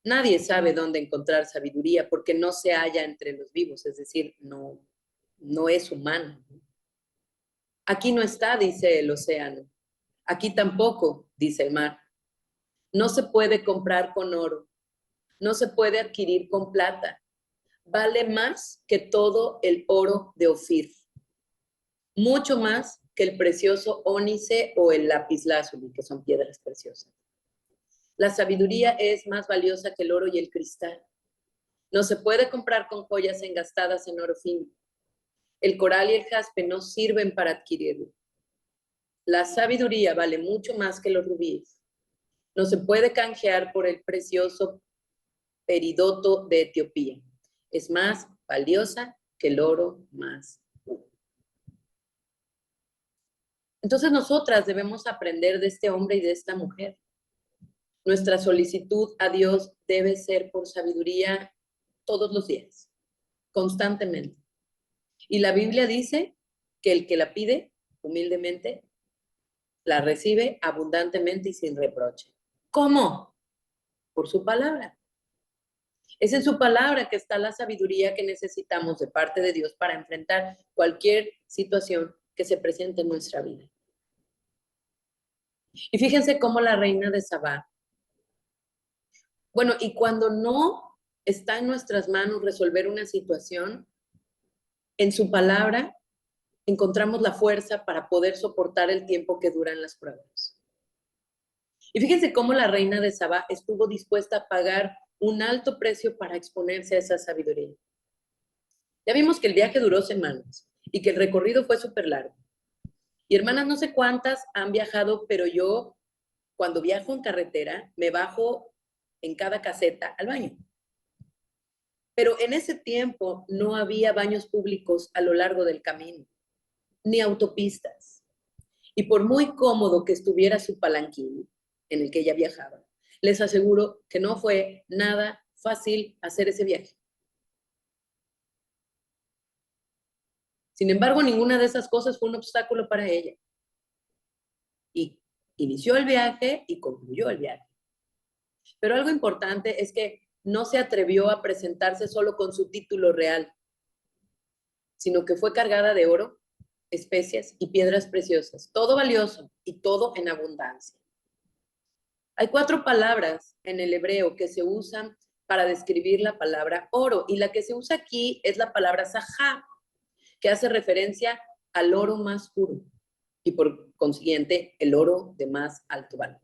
A: Nadie sabe dónde encontrar sabiduría porque no se halla entre los vivos, es decir, no es humano. Aquí no está, dice el océano. Aquí tampoco, dice el mar. No se puede comprar con oro. No se puede adquirir con plata. Vale más que todo el oro de Ofir. Mucho más que el precioso ónice o el lapislázuli, que son piedras preciosas. La sabiduría es más valiosa que el oro y el cristal. No se puede comprar con joyas engastadas en oro fino. El coral y el jaspe no sirven para adquirirlo. La sabiduría vale mucho más que los rubíes. No se puede canjear por el precioso peridoto de Etiopía. Es más valiosa que el oro más puro. Entonces nosotras debemos aprender de este hombre y de esta mujer. Nuestra solicitud a Dios debe ser por sabiduría todos los días, constantemente. Y la Biblia dice que el que la pide humildemente, la recibe abundantemente y sin reproche. ¿Cómo? Por su palabra. Es en su palabra que está la sabiduría que necesitamos de parte de Dios para enfrentar cualquier situación que se presente en nuestra vida. Y fíjense cómo la reina de Sabá, bueno, y cuando no está en nuestras manos resolver una situación, en su palabra encontramos la fuerza para poder soportar el tiempo que duran las pruebas. Y fíjense cómo la reina de Sabá estuvo dispuesta a pagar un alto precio para exponerse a esa sabiduría. Ya vimos que el viaje duró semanas y que el recorrido fue súper largo. Y hermanas, no sé cuántas han viajado, pero yo cuando viajo en carretera me bajo en cada caseta al baño. Pero en ese tiempo no había baños públicos a lo largo del camino, ni autopistas. Y por muy cómodo que estuviera su palanquín en el que ella viajaba, les aseguro que no fue nada fácil hacer ese viaje. Sin embargo, ninguna de esas cosas fue un obstáculo para ella. Y inició el viaje y concluyó el viaje. Pero algo importante es que no se atrevió a presentarse solo con su título real, sino que fue cargada de oro, especias y piedras preciosas, todo valioso y todo en abundancia. Hay 4 palabras en el hebreo que se usan para describir la palabra oro, y la que se usa aquí es la palabra sahar, que hace referencia al oro más puro y por consiguiente el oro de más alto valor.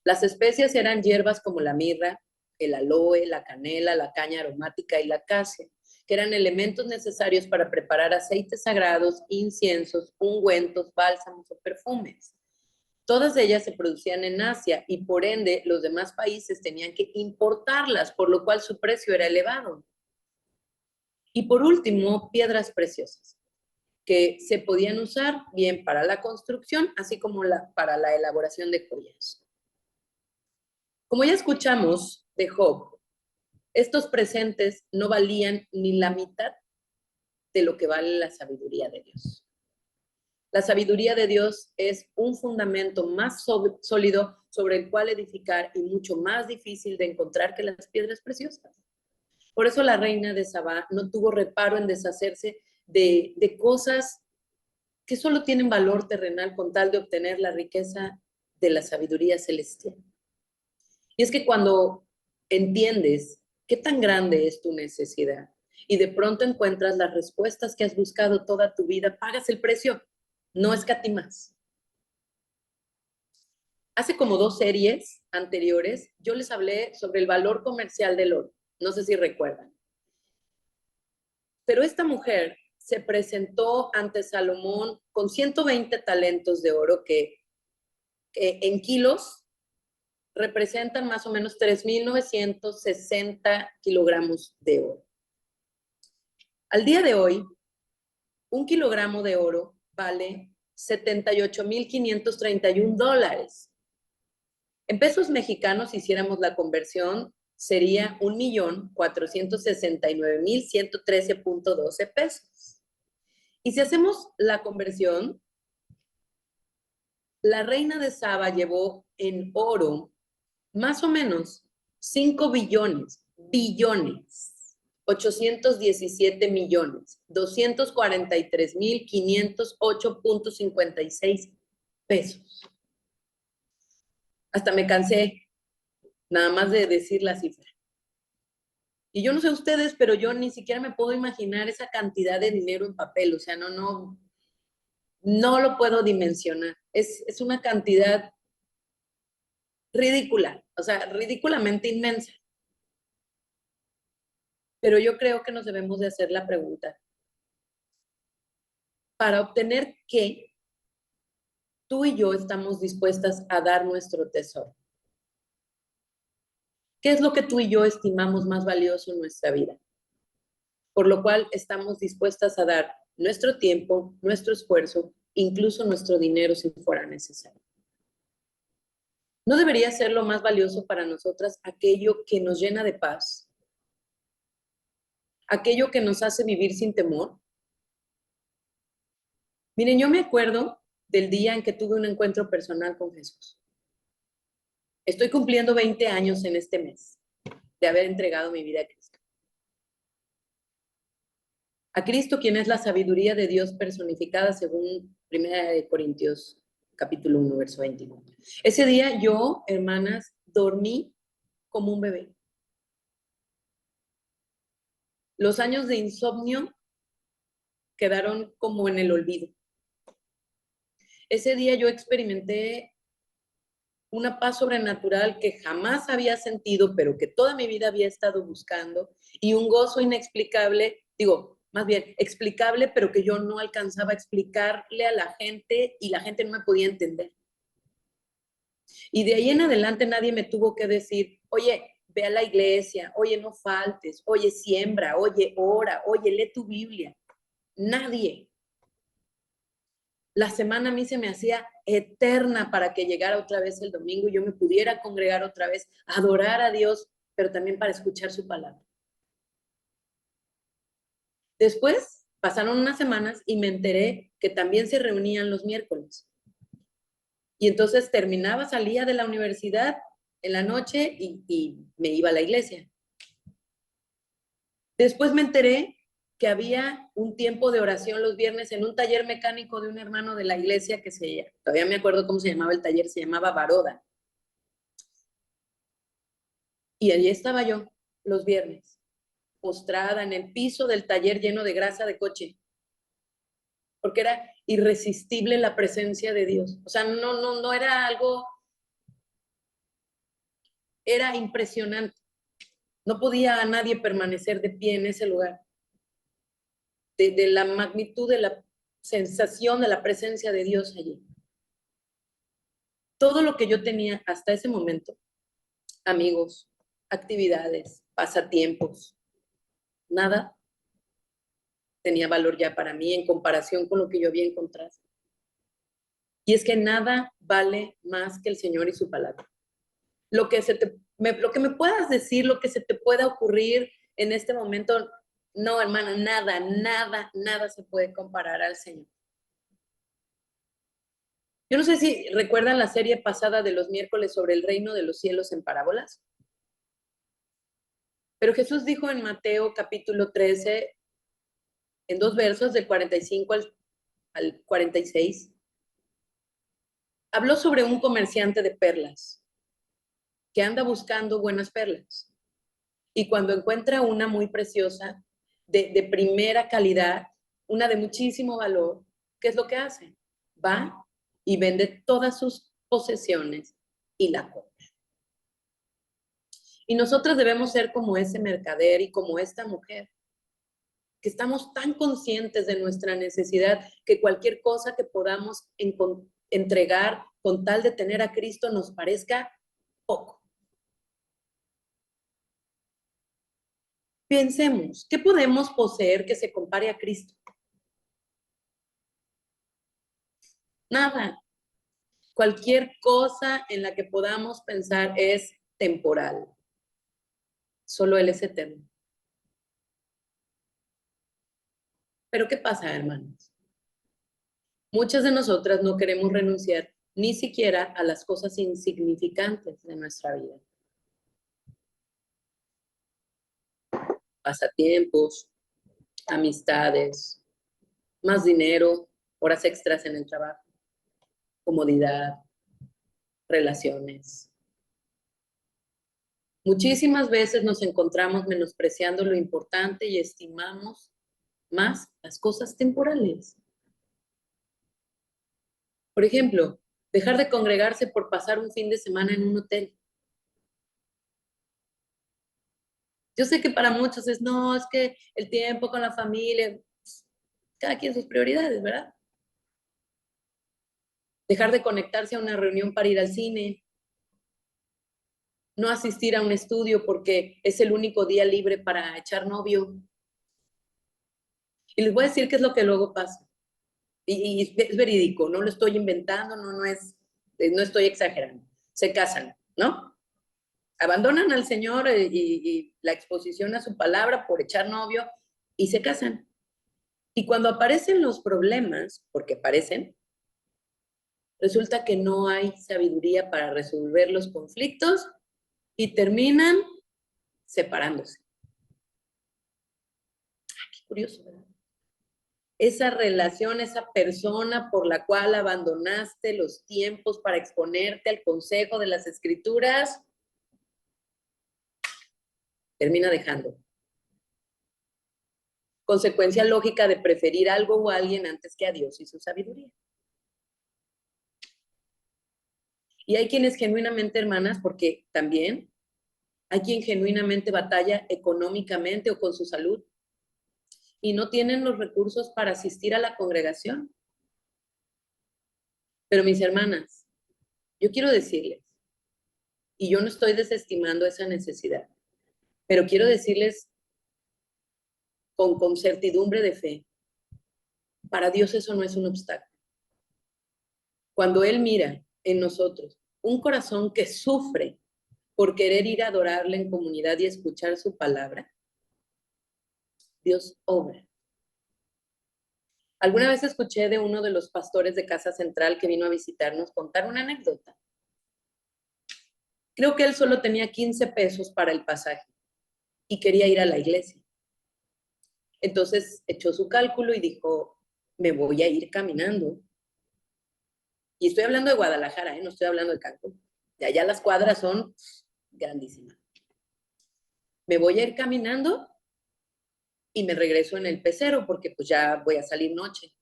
A: Las especias eran hierbas como la mirra, el aloe, la canela, la caña aromática y la acacia, que eran elementos necesarios para preparar aceites sagrados, inciensos, ungüentos, bálsamos o perfumes. Todas ellas se producían en Asia y por ende los demás países tenían que importarlas, por lo cual su precio era elevado. Y por último, piedras preciosas, que se podían usar bien para la construcción, así como para la elaboración de joyas. Como ya escuchamos de Job, estos presentes no valían ni la mitad de lo que vale la sabiduría de Dios. La sabiduría de Dios es un fundamento más sólido sobre el cual edificar y mucho más difícil de encontrar que las piedras preciosas. Por eso la reina de Sabá no tuvo reparo en deshacerse de cosas que solo tienen valor terrenal con tal de obtener la riqueza de la sabiduría celestial. Y es que cuando entiendes qué tan grande es tu necesidad y de pronto encuentras las respuestas que has buscado toda tu vida, pagas el precio, no escatimas. Hace como 2 series anteriores, yo les hablé sobre el valor comercial del oro. No sé si recuerdan. Pero esta mujer se presentó ante Salomón con 120 talentos de oro que en kilos representan más o menos 3.960 kilogramos de oro. Al día de hoy, 1 kilogramo de oro vale $78,531. En pesos mexicanos, si hiciéramos la conversión, sería 1,469,113.12 pesos. Y si hacemos la conversión, la reina de Saba llevó en oro más o menos 5 billones, 817 millones, 243,508.56 pesos. Hasta me cansé nada más de decir la cifra. Y yo no sé ustedes, pero yo ni siquiera me puedo imaginar esa cantidad de dinero en papel. O sea, no lo puedo dimensionar. Es una cantidad ridícula, o sea, ridículamente inmensa. Pero yo creo que nos debemos de hacer la pregunta, ¿para obtener qué tú y yo estamos dispuestas a dar nuestro tesoro? ¿Qué es lo que tú y yo estimamos más valioso en nuestra vida? Por lo cual estamos dispuestas a dar nuestro tiempo, nuestro esfuerzo, incluso nuestro dinero si fuera necesario. ¿No debería ser lo más valioso para nosotras aquello que nos llena de paz? ¿Aquello que nos hace vivir sin temor? Miren, yo me acuerdo del día en que tuve un encuentro personal con Jesús. Estoy cumpliendo 20 años en este mes de haber entregado mi vida a Cristo. A Cristo, quien es la sabiduría de Dios personificada según 1 Corintios capítulo 1, verso 21. Ese día yo, hermanas, dormí como un bebé. Los años de insomnio quedaron como en el olvido. Ese día yo experimenté una paz sobrenatural que jamás había sentido, pero que toda mi vida había estado buscando, y un gozo inexplicable, más bien explicable, pero que yo no alcanzaba a explicarle a la gente y la gente no me podía entender. Y de ahí en adelante nadie me tuvo que decir, oye, ve a la iglesia, oye, no faltes, oye, siembra, oye, ora, oye, lee tu Biblia. Nadie. La semana a mí se me hacía eterna para que llegara otra vez el domingo y yo me pudiera congregar otra vez, adorar a Dios, pero también para escuchar su palabra. Después pasaron unas semanas y me enteré que también se reunían los miércoles. Y entonces terminaba, salía de la universidad en la noche y me iba a la iglesia. Después me enteré que había un tiempo de oración los viernes en un taller mecánico de un hermano de la iglesia todavía me acuerdo cómo se llamaba el taller, se llamaba Baroda. Y allí estaba yo los viernes, postrada en el piso del taller lleno de grasa de coche, porque era irresistible la presencia de Dios. O sea, no era algo, era impresionante. No podía a nadie permanecer de pie en ese lugar. De la magnitud de la sensación de la presencia de Dios allí. Todo lo que yo tenía hasta ese momento, amigos, actividades, pasatiempos, nada tenía valor ya para mí en comparación con lo que yo había encontrado. Y es que nada vale más que el Señor y su palabra. Lo que me puedas decir, lo que se te pueda ocurrir en este momento, no, hermana, nada se puede comparar al Señor. Yo no sé si recuerdan la serie pasada de los miércoles sobre el reino de los cielos en parábolas. Pero Jesús dijo en Mateo capítulo 13, en 2 versos, del 45 al 46, habló sobre un comerciante de perlas que anda buscando buenas perlas. Y cuando encuentra una muy preciosa, de primera calidad, una de muchísimo valor, ¿qué es lo que hace? Va y vende todas sus posesiones y la compra. Y nosotros debemos ser como ese mercader y como esta mujer, que estamos tan conscientes de nuestra necesidad que cualquier cosa que podamos entregar con tal de tener a Cristo nos parezca poco. Pensemos, ¿qué podemos poseer que se compare a Cristo? Nada. Cualquier cosa en la que podamos pensar es temporal. Solo Él es eterno. Pero ¿qué pasa, hermanos? Muchas de nosotras no queremos renunciar ni siquiera a las cosas insignificantes de nuestra vida. Pasatiempos, amistades, más dinero, horas extras en el trabajo, comodidad, relaciones. Muchísimas veces nos encontramos menospreciando lo importante y estimamos más las cosas temporales. Por ejemplo, dejar de congregarse por pasar un fin de semana en un hotel. Yo sé que para muchos no, es que el tiempo con la familia, cada quien sus prioridades, ¿verdad? Dejar de conectarse a una reunión para ir al cine, no asistir a un estudio porque es el único día libre para echar novio. Y les voy a decir qué es lo que luego pasa. Y es verídico, no lo estoy inventando, no estoy exagerando. Se casan, ¿no? Abandonan al Señor y la exposición a su palabra por echar novio y se casan. Y cuando aparecen los problemas, porque aparecen, resulta que no hay sabiduría para resolver los conflictos y terminan separándose. Ay, qué curioso, ¿verdad? Esa relación, esa persona por la cual abandonaste los tiempos para exponerte al consejo de las Escrituras, termina dejando. Consecuencia lógica de preferir algo o alguien antes que a Dios y su sabiduría. Y hay quienes genuinamente, hermanas, porque también hay quien genuinamente batalla económicamente o con su salud y no tienen los recursos para asistir a la congregación. Pero mis hermanas, yo quiero decirles, y yo no estoy desestimando esa necesidad, pero quiero decirles con certidumbre de fe, para Dios eso no es un obstáculo. Cuando Él mira en nosotros un corazón que sufre por querer ir a adorarle en comunidad y escuchar su palabra, Dios obra. Alguna vez escuché de uno de los pastores de Casa Central que vino a visitarnos contar una anécdota. Creo que él solo tenía 15 pesos para el pasaje y quería ir a la iglesia. Entonces echó su cálculo y dijo, me voy a ir caminando. Y estoy hablando de Guadalajara, no estoy hablando de Cancún. De allá las cuadras son grandísimas. Me voy a ir caminando y me regreso en el pecero porque pues ya voy a salir noche.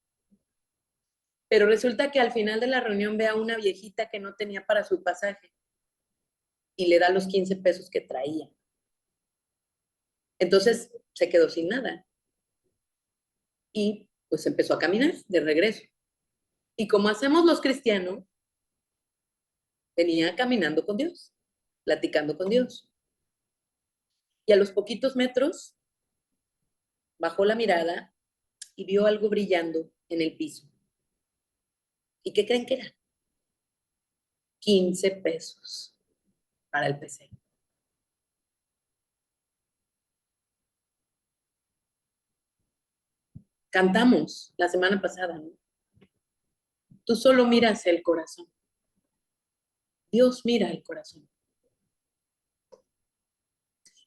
A: Pero resulta que al final de la reunión ve a una viejita que no tenía para su pasaje y le da los 15 pesos que traía. Entonces se quedó sin nada y pues empezó a caminar de regreso. Y como hacemos los cristianos, venía caminando con Dios, platicando con Dios. Y a los poquitos metros bajó la mirada y vio algo brillando en el piso. ¿Y qué creen que era? 15 pesos para el PC. Cantamos la semana pasada, ¿no? Tú solo miras el corazón. Dios mira el corazón.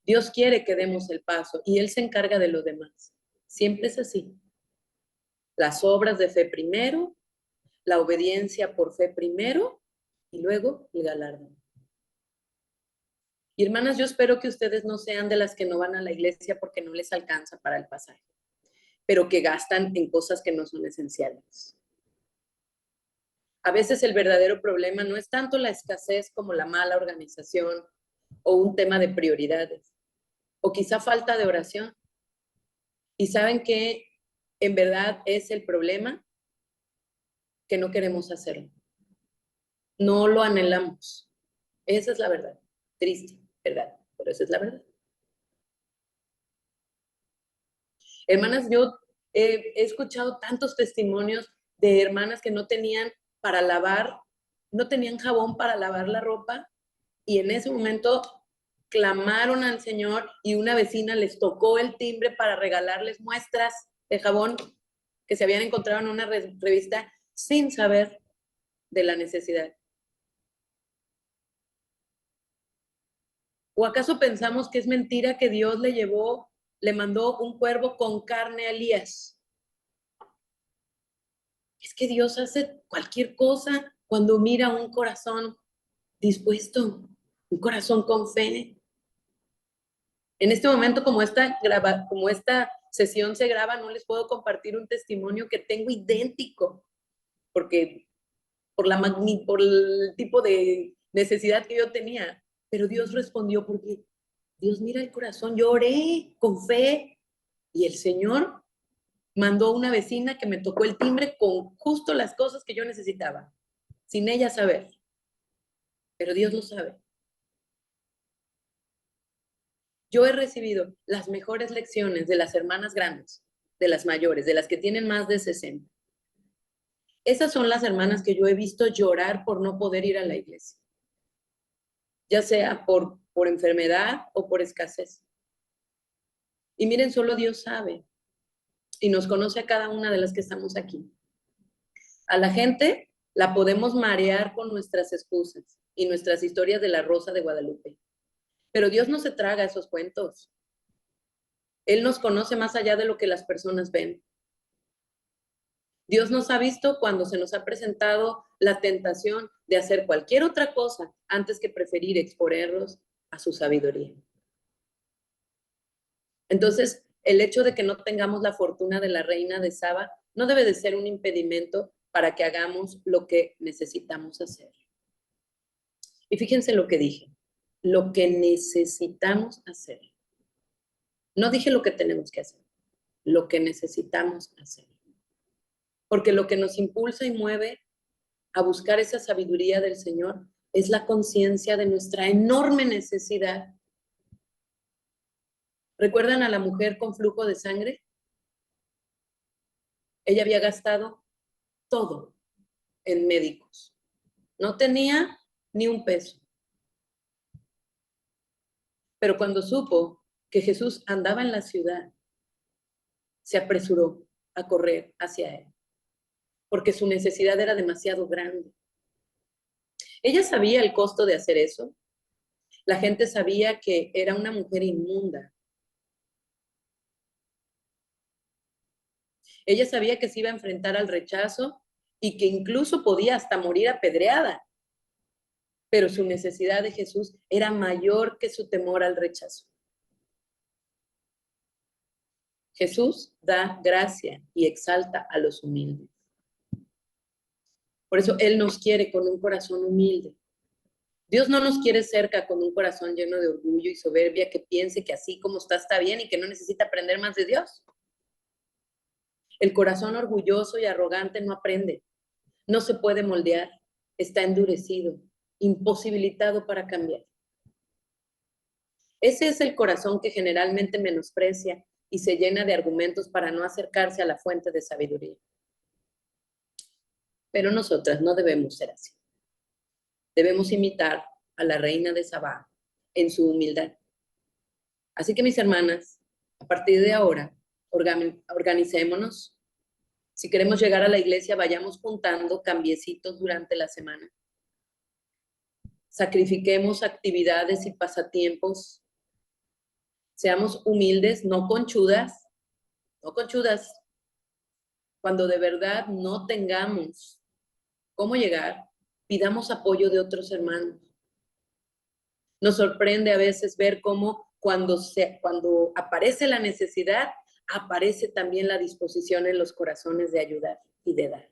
A: Dios quiere que demos el paso y Él se encarga de lo demás. Siempre es así. Las obras de fe primero, la obediencia por fe primero y luego el galardón. Y hermanas, yo espero que ustedes no sean de las que no van a la iglesia porque no les alcanza para el pasaje, pero que gastan en cosas que no son esenciales. A veces el verdadero problema no es tanto la escasez como la mala organización o un tema de prioridades, o quizá falta de oración. Y saben que en verdad es el problema que no queremos hacerlo. No lo anhelamos. Esa es la verdad. Triste, ¿verdad? Pero esa es la verdad. Hermanas, yo he escuchado tantos testimonios de hermanas que no tenían para lavar, no tenían jabón para lavar la ropa y en ese momento clamaron al Señor y una vecina les tocó el timbre para regalarles muestras de jabón que se habían encontrado en una revista sin saber de la necesidad. ¿O acaso pensamos que es mentira que Dios le mandó un cuervo con carne a Elías? Es que Dios hace cualquier cosa cuando mira un corazón dispuesto, un corazón con fe. En este momento, como esta sesión se graba, no les puedo compartir un testimonio que tengo idéntico, porque por el tipo de necesidad que yo tenía, pero Dios respondió porque Dios mira el corazón. Yo oré con fe y el Señor mandó una vecina que me tocó el timbre con justo las cosas que yo necesitaba, sin ella saber, pero Dios lo sabe. Yo he recibido las mejores lecciones de las hermanas grandes, de las mayores, de las que tienen más de 60. Esas son las hermanas que yo he visto llorar por no poder ir a la iglesia, ya sea por enfermedad o por escasez. Y miren, solo Dios sabe y nos conoce a cada una de las que estamos aquí. A la gente la podemos marear con nuestras excusas y nuestras historias de la Rosa de Guadalupe. Pero Dios no se traga esos cuentos. Él nos conoce más allá de lo que las personas ven. Dios nos ha visto cuando se nos ha presentado la tentación de hacer cualquier otra cosa antes que preferir exponerlos a su sabiduría. Entonces, el hecho de que no tengamos la fortuna de la reina de Saba no debe de ser un impedimento para que hagamos lo que necesitamos hacer. Y fíjense lo que dije, lo que necesitamos hacer. No dije lo que tenemos que hacer, lo que necesitamos hacer. Porque lo que nos impulsa y mueve a buscar esa sabiduría del Señor es la conciencia de nuestra enorme necesidad. ¿Recuerdan a la mujer con flujo de sangre? Ella había gastado todo en médicos. No tenía ni un peso. Pero cuando supo que Jesús andaba en la ciudad, se apresuró a correr hacia él, porque su necesidad era demasiado grande. Ella sabía el costo de hacer eso. La gente sabía que era una mujer inmunda. Ella sabía que se iba a enfrentar al rechazo y que incluso podía hasta morir apedreada. Pero su necesidad de Jesús era mayor que su temor al rechazo. Jesús da gracia y exalta a los humildes. Por eso Él nos quiere con un corazón humilde. Dios no nos quiere cerca con un corazón lleno de orgullo y soberbia que piense que así como está bien y que no necesita aprender más de Dios. El corazón orgulloso y arrogante no aprende, no se puede moldear, está endurecido, imposibilitado para cambiar. Ese es el corazón que generalmente menosprecia y se llena de argumentos para no acercarse a la fuente de sabiduría. Pero nosotras no debemos ser así. Debemos imitar a la reina de Sabá en su humildad. Así que mis hermanas, a partir de ahora, organicémonos. Si queremos llegar a la iglesia, vayamos juntando cambiecitos durante la semana. Sacrifiquemos actividades y pasatiempos. Seamos humildes, no conchudas, no conchudas. Cuando de verdad no tengamos cómo llegar, pidamos apoyo de otros hermanos. Nos sorprende a veces ver cómo cuando aparece la necesidad, aparece también la disposición en los corazones de ayudar y de dar.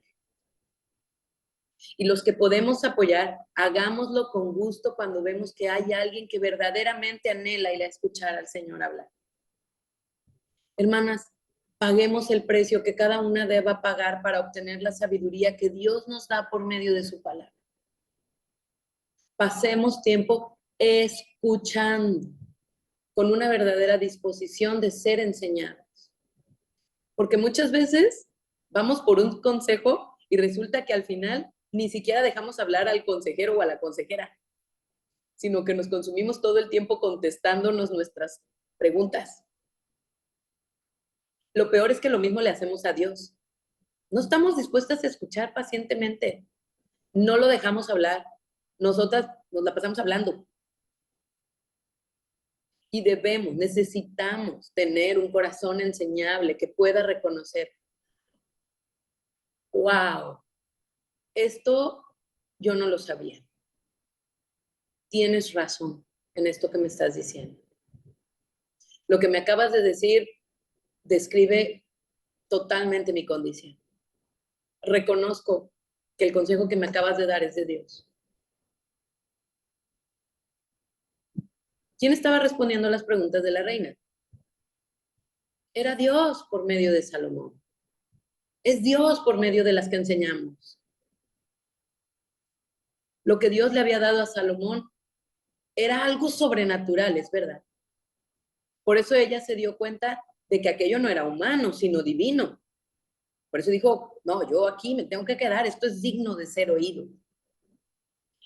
A: Y los que podemos apoyar, hagámoslo con gusto cuando vemos que hay alguien que verdaderamente anhela ir a escuchar al Señor hablar. Hermanas, paguemos el precio que cada una deba pagar para obtener la sabiduría que Dios nos da por medio de su palabra. Pasemos tiempo escuchando, con una verdadera disposición de ser enseñados. Porque muchas veces vamos por un consejo y resulta que al final ni siquiera dejamos hablar al consejero o a la consejera, sino que nos consumimos todo el tiempo contestándonos nuestras preguntas. Lo peor es que lo mismo le hacemos a Dios. No estamos dispuestas a escuchar pacientemente. No lo dejamos hablar. Nosotras nos la pasamos hablando. Y necesitamos tener un corazón enseñable que pueda reconocer, wow, esto yo no lo sabía. Tienes razón en esto que me estás diciendo. Lo que me acabas de decir describe totalmente mi condición. Reconozco que el consejo que me acabas de dar es de Dios. ¿Quién estaba respondiendo a las preguntas de la reina? Era Dios por medio de Salomón. Es Dios por medio de las que enseñamos. Lo que Dios le había dado a Salomón era algo sobrenatural, es verdad. Por eso ella se dio cuenta de que aquello no era humano, sino divino. Por eso dijo, no, yo aquí me tengo que quedar, esto es digno de ser oído.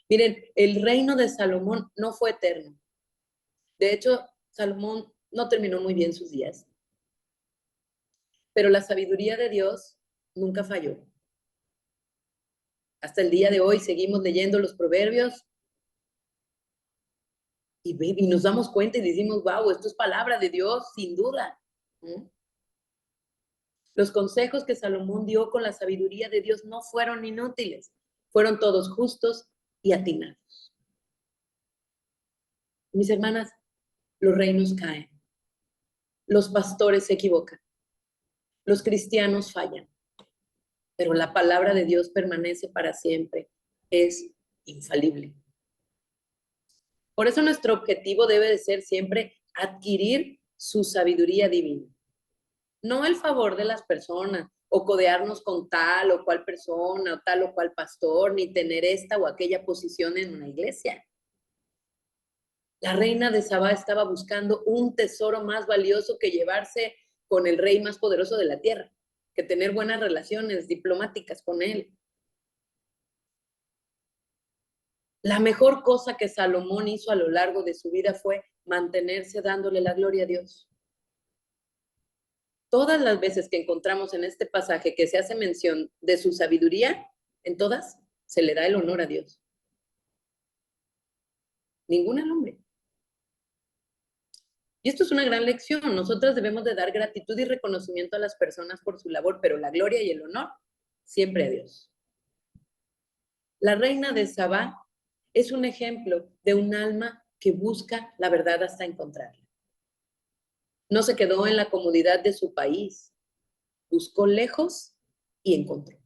A: Miren, el reino de Salomón no fue eterno. De hecho, Salomón no terminó muy bien sus días. Pero la sabiduría de Dios nunca falló. Hasta el día de hoy seguimos leyendo los proverbios y nos damos cuenta y decimos, wow, esto es palabra de Dios, sin duda. Los consejos que Salomón dio con la sabiduría de Dios no fueron inútiles, fueron todos justos y atinados. Mis hermanas, los reinos caen, los pastores se equivocan, los cristianos fallan, pero la palabra de Dios permanece para siempre, es infalible. Por eso nuestro objetivo debe de ser siempre adquirir su sabiduría divina. No el favor de las personas, o codearnos con tal o cual persona, o tal o cual pastor, ni tener esta o aquella posición en una iglesia. La reina de Sabá estaba buscando un tesoro más valioso que llevarse con el rey más poderoso de la tierra, que tener buenas relaciones diplomáticas con él. La mejor cosa que Salomón hizo a lo largo de su vida fue mantenerse dándole la gloria a Dios. Todas las veces que encontramos en este pasaje que se hace mención de su sabiduría, en todas se le da el honor a Dios. Ninguna al hombre. Y esto es una gran lección. Nosotras debemos de dar gratitud y reconocimiento a las personas por su labor, pero la gloria y el honor siempre a Dios. La reina de Sabá es un ejemplo de un alma que busca la verdad hasta encontrarla. No se quedó en la comodidad de su país, buscó lejos y encontró.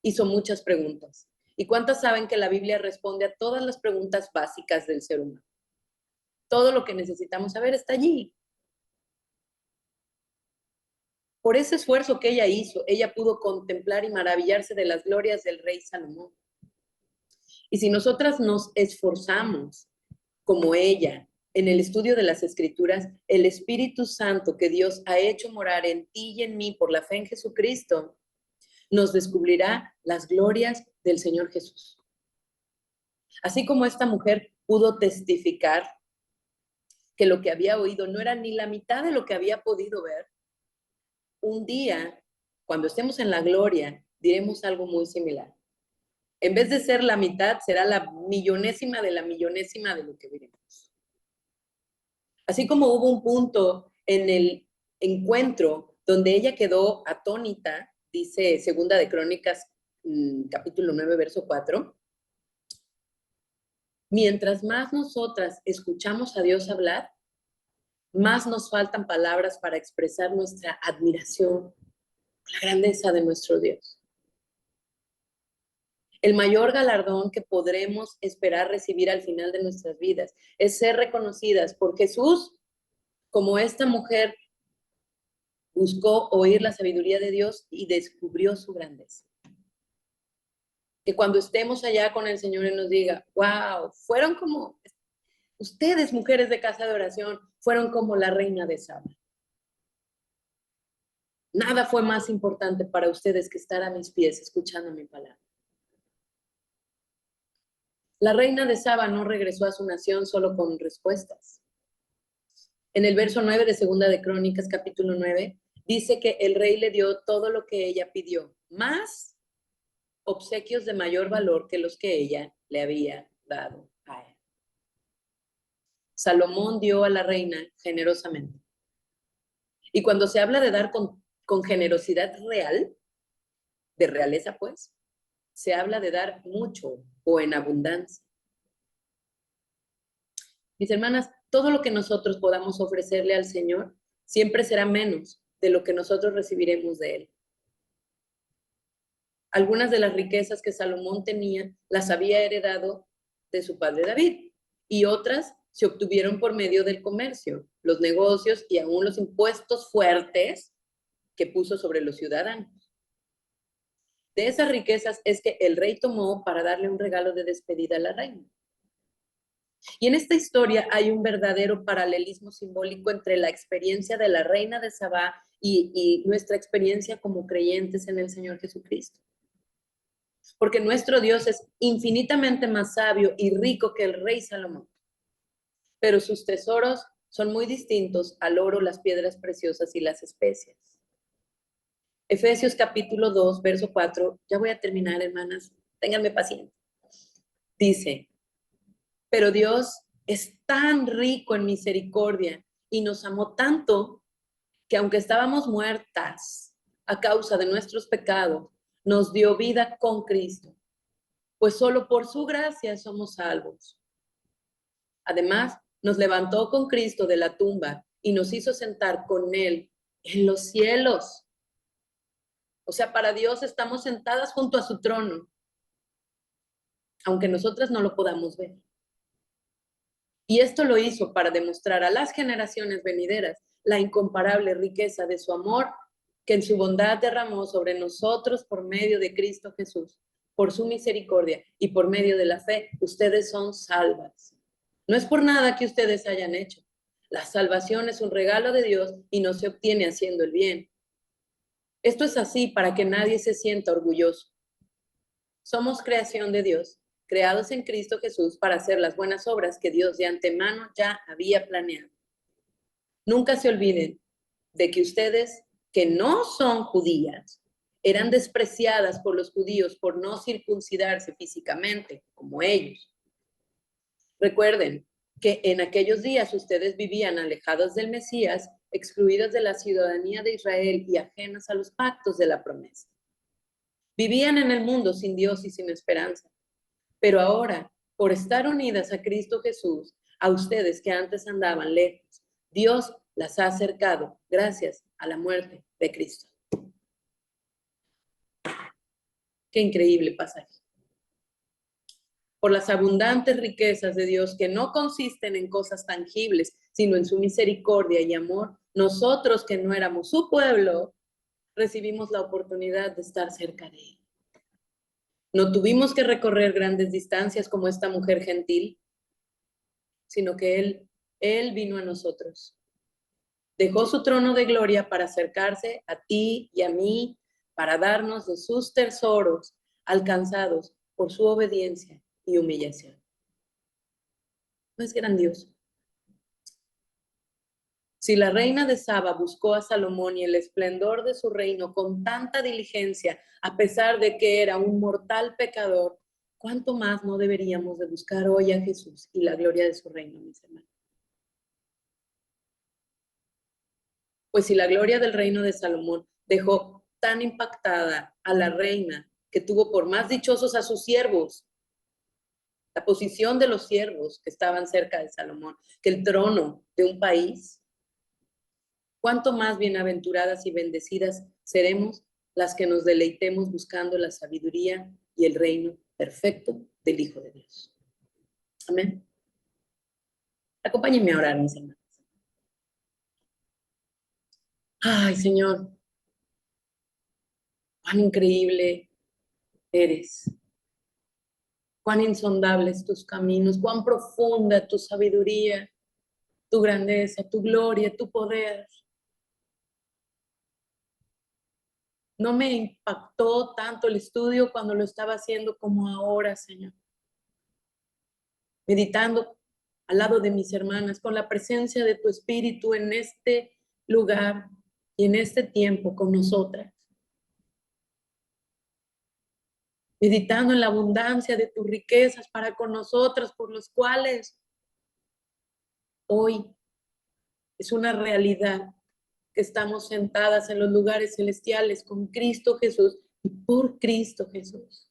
A: Hizo muchas preguntas. ¿Y cuántas saben que la Biblia responde a todas las preguntas básicas del ser humano? Todo lo que necesitamos saber está allí. Por ese esfuerzo que ella hizo, ella pudo contemplar y maravillarse de las glorias del rey Salomón. Y si nosotras nos esforzamos como ella en el estudio de las Escrituras, el Espíritu Santo que Dios ha hecho morar en ti y en mí por la fe en Jesucristo, nos descubrirá las glorias del Señor Jesús. Así como esta mujer pudo testificar que lo que había oído no era ni la mitad de lo que había podido ver, un día, cuando estemos en la gloria, diremos algo muy similar. En vez de ser la mitad, será la millonésima de lo que veremos. Así como hubo un punto en el encuentro donde ella quedó atónita, dice Segunda de Crónicas, capítulo 9, verso 4, mientras más nosotras escuchamos a Dios hablar, más nos faltan palabras para expresar nuestra admiración, la grandeza de nuestro Dios. El mayor galardón que podremos esperar recibir al final de nuestras vidas es ser reconocidas por Jesús, como esta mujer buscó oír la sabiduría de Dios y descubrió su grandeza. Que cuando estemos allá con el Señor y nos diga, wow, fueron como, ustedes mujeres de casa de oración, fueron como la reina de Saba. Nada fue más importante para ustedes que estar a mis pies escuchando mi palabra. La reina de Saba no regresó a su nación solo con respuestas. En el verso 9 de Segunda de Crónicas, capítulo 9, dice que el rey le dio todo lo que ella pidió, más obsequios de mayor valor que los que ella le había dado a él. Salomón dio a la reina generosamente. Y cuando se habla de dar con generosidad real, de realeza pues, se habla de dar mucho o en abundancia. Mis hermanas, todo lo que nosotros podamos ofrecerle al Señor siempre será menos de lo que nosotros recibiremos de Él. Algunas de las riquezas que Salomón tenía las había heredado de su padre David y otras se obtuvieron por medio del comercio, los negocios y aún los impuestos fuertes que puso sobre los ciudadanos. De esas riquezas es que el rey tomó para darle un regalo de despedida a la reina. Y en esta historia hay un verdadero paralelismo simbólico entre la experiencia de la reina de Sabá y nuestra experiencia como creyentes en el Señor Jesucristo. Porque nuestro Dios es infinitamente más sabio y rico que el rey Salomón. Pero sus tesoros son muy distintos al oro, las piedras preciosas y las especias. Efesios capítulo 2, verso 4, ya voy a terminar, hermanas, ténganme paciencia. Dice, pero Dios es tan rico en misericordia y nos amó tanto que aunque estábamos muertas a causa de nuestros pecados, nos dio vida con Cristo, pues solo por su gracia somos salvos. Además, nos levantó con Cristo de la tumba y nos hizo sentar con Él en los cielos. O sea, para Dios estamos sentadas junto a su trono, aunque nosotras no lo podamos ver. Y esto lo hizo para demostrar a las generaciones venideras la incomparable riqueza de su amor que en su bondad derramó sobre nosotros por medio de Cristo Jesús. Por su misericordia y por medio de la fe, ustedes son salvas. No es por nada que ustedes hayan hecho. La salvación es un regalo de Dios y no se obtiene haciendo el bien. Esto es así para que nadie se sienta orgulloso. Somos creación de Dios, creados en Cristo Jesús para hacer las buenas obras que Dios de antemano ya había planeado. Nunca se olviden de que ustedes, que no son judías, eran despreciadas por los judíos por no circuncidarse físicamente, como ellos. Recuerden que en aquellos días ustedes vivían alejados del Mesías, excluidos de la ciudadanía de Israel y ajenos a los pactos de la promesa. Vivían en el mundo sin Dios y sin esperanza. Pero ahora, por estar unidas a Cristo Jesús, a ustedes que antes andaban lejos, Dios las ha acercado gracias a la muerte de Cristo. Qué increíble pasaje. Por las abundantes riquezas de Dios que no consisten en cosas tangibles, sino en su misericordia y amor, nosotros que no éramos su pueblo, recibimos la oportunidad de estar cerca de Él. No tuvimos que recorrer grandes distancias como esta mujer gentil, sino que Él vino a nosotros. Dejó su trono de gloria para acercarse a ti y a mí, para darnos de sus tesoros alcanzados por su obediencia y humillación. ¿No es grandioso? Si la reina de Saba buscó a Salomón y el esplendor de su reino con tanta diligencia, a pesar de que era un mortal pecador, ¿cuánto más no deberíamos de buscar hoy a Jesús y la gloria de su reino, mis hermanos? Pues si la gloria del reino de Salomón dejó tan impactada a la reina que tuvo por más dichosos a sus siervos, la posición de los siervos que estaban cerca de Salomón, que el trono de un país, ¿cuánto más bienaventuradas y bendecidas seremos las que nos deleitemos buscando la sabiduría y el reino perfecto del Hijo de Dios? Amén. Acompáñenme a orar, mis hermanos. Ay, Señor, cuán increíble eres. Cuán insondables tus caminos, cuán profunda tu sabiduría, tu grandeza, tu gloria, tu poder. No me impactó tanto el estudio cuando lo estaba haciendo como ahora, Señor. Meditando al lado de mis hermanas, con la presencia de tu Espíritu en este lugar y en este tiempo con nosotras. Meditando en la abundancia de tus riquezas para con nosotras, por los cuales hoy es una realidad que estamos sentadas en los lugares celestiales con Cristo Jesús y por Cristo Jesús.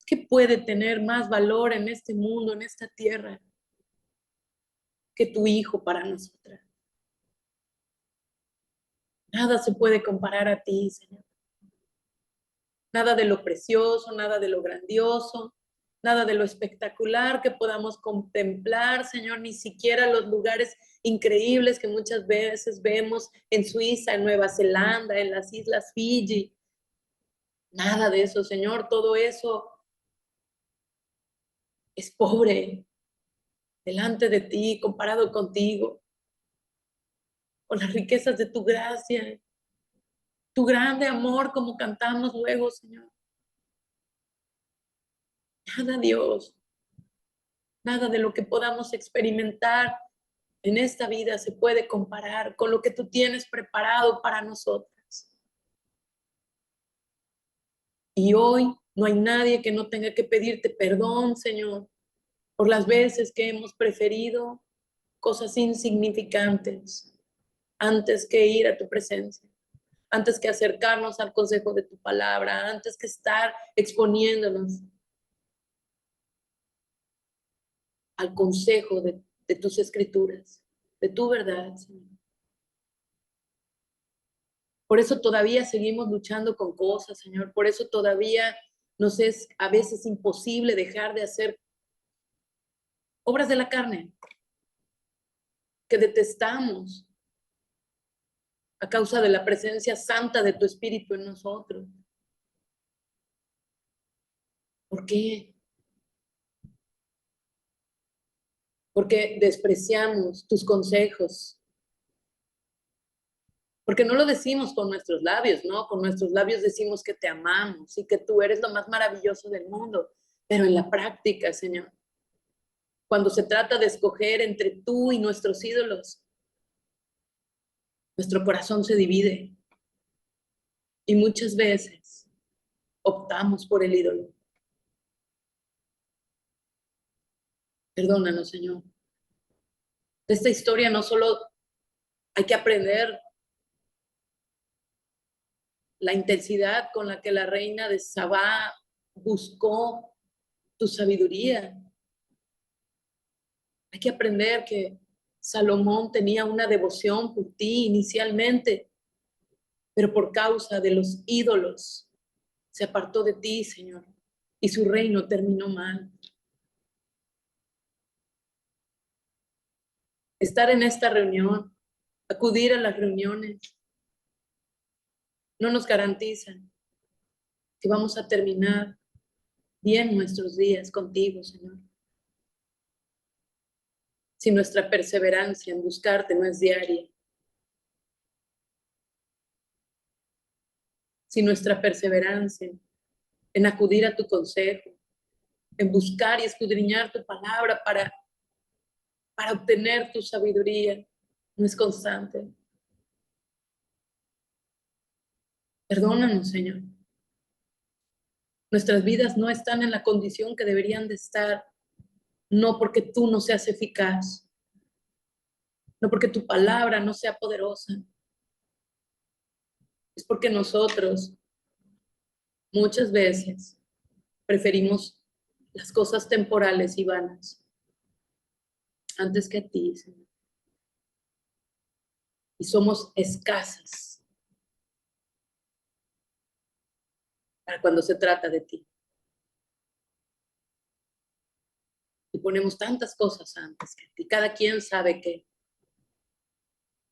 A: ¿Qué puede tener más valor en este mundo, en esta tierra, que tu Hijo para nosotras? Nada se puede comparar a ti, Señor. Nada de lo precioso, nada de lo grandioso, nada de lo espectacular que podamos contemplar, Señor, ni siquiera los lugares increíbles que muchas veces vemos en Suiza, en Nueva Zelanda, en las Islas Fiji. Nada de eso, Señor, todo eso es pobre delante de ti, comparado contigo, con las riquezas de tu gracia, tu grande amor, como cantamos luego, Señor. Nada, Dios, nada de lo que podamos experimentar en esta vida se puede comparar con lo que tú tienes preparado para nosotras. Y hoy no hay nadie que no tenga que pedirte perdón, Señor, por las veces que hemos preferido cosas insignificantes antes que ir a tu presencia, antes que acercarnos al consejo de tu palabra, antes que estar exponiéndonos al consejo de tus escrituras, de tu verdad, Señor. Por eso todavía seguimos luchando con cosas, Señor. Por eso todavía nos es a veces imposible dejar de hacer obras de la carne que detestamos a causa de la presencia santa de tu Espíritu en nosotros. ¿Por qué? Porque despreciamos tus consejos. Porque no lo decimos con nuestros labios, ¿no? Con nuestros labios decimos que te amamos y que tú eres lo más maravilloso del mundo. Pero en la práctica, Señor, cuando se trata de escoger entre tú y nuestros ídolos, nuestro corazón se divide y muchas veces optamos por el ídolo. Perdónanos, Señor. De esta historia no solo hay que aprender la intensidad con la que la reina de Sabá buscó tu sabiduría. Hay que aprender que Salomón tenía una devoción por ti inicialmente, pero por causa de los ídolos se apartó de ti, Señor, y su reino terminó mal. Estar en esta reunión, acudir a las reuniones, no nos garantizan que vamos a terminar bien nuestros días contigo, Señor. Si nuestra perseverancia en buscarte no es diaria, si nuestra perseverancia en acudir a tu consejo, en buscar y escudriñar tu palabra para obtener tu sabiduría, no es constante. Perdónanos, Señor. Nuestras vidas no están en la condición que deberían de estar, no porque tú no seas eficaz, no porque tu palabra no sea poderosa, es porque nosotros muchas veces preferimos las cosas temporales y vanas antes que a ti, Señor. Y somos escasas para cuando se trata de ti. Y ponemos tantas cosas antes que a ti. Cada quien sabe que,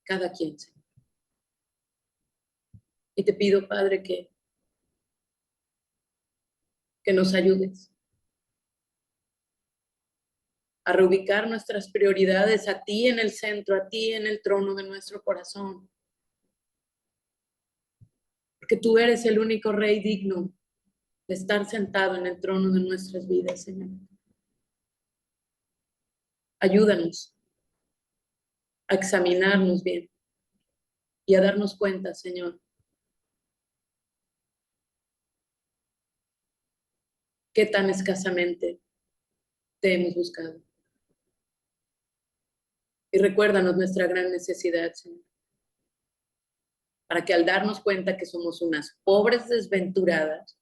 A: cada quien, Señor. Y te pido, Padre, que nos ayudes a reubicar nuestras prioridades a ti en el centro, a ti en el trono de nuestro corazón. Porque tú eres el único Rey digno de estar sentado en el trono de nuestras vidas, Señor. Ayúdanos a examinarnos bien y a darnos cuenta, Señor, qué tan escasamente te hemos buscado. Y recuérdanos nuestra gran necesidad, Señor, para que al darnos cuenta que somos unas pobres desventuradas,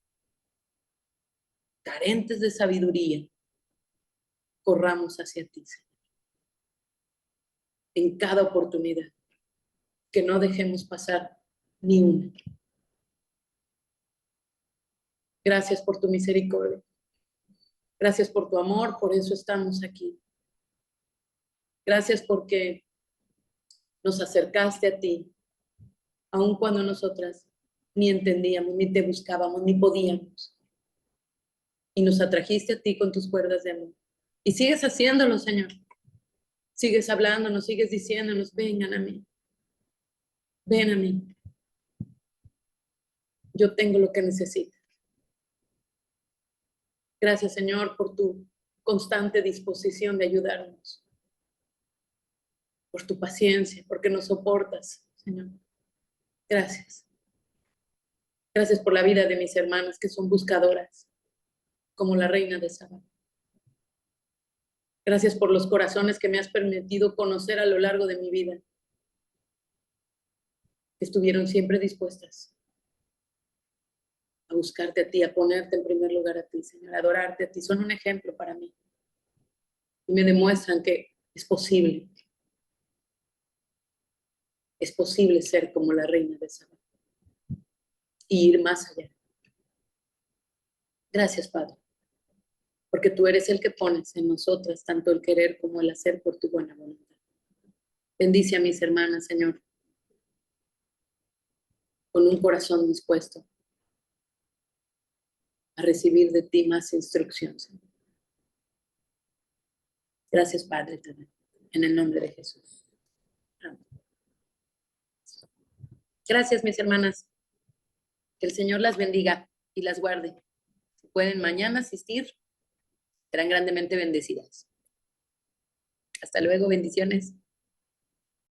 A: carentes de sabiduría, corramos hacia ti, Señor, en cada oportunidad, que no dejemos pasar ni una. Gracias por tu misericordia. Gracias por tu amor, por eso estamos aquí. Gracias porque nos acercaste a ti, aun cuando nosotras ni entendíamos, ni te buscábamos, ni podíamos. Y nos atrajiste a ti con tus cuerdas de amor. Y sigues haciéndolo, Señor. Sigues hablándonos, sigues diciéndonos, vengan a mí. Ven a mí. Yo tengo lo que necesitas. Gracias, Señor, por tu constante disposición de ayudarnos. Por tu paciencia, porque nos soportas, Señor. Gracias. Gracias por la vida de mis hermanas que son buscadoras, como la reina de Sabá. Gracias por los corazones que me has permitido conocer a lo largo de mi vida. Estuvieron siempre dispuestas a buscarte a ti, a ponerte en primer lugar a ti, Señor, a adorarte a ti. Son un ejemplo para mí. Y me demuestran que es posible. Es posible ser como la reina de Sabá y ir más allá. Gracias, Padre, porque tú eres el que pones en nosotras tanto el querer como el hacer por tu buena voluntad. Bendice a mis hermanas, Señor, con un corazón dispuesto a recibir de ti más instrucción, Señor. Gracias, Padre, en el nombre de Jesús. Amén. Gracias, mis hermanas. Que el Señor las bendiga y las guarde. Si pueden mañana asistir, serán grandemente bendecidas. Hasta luego, bendiciones.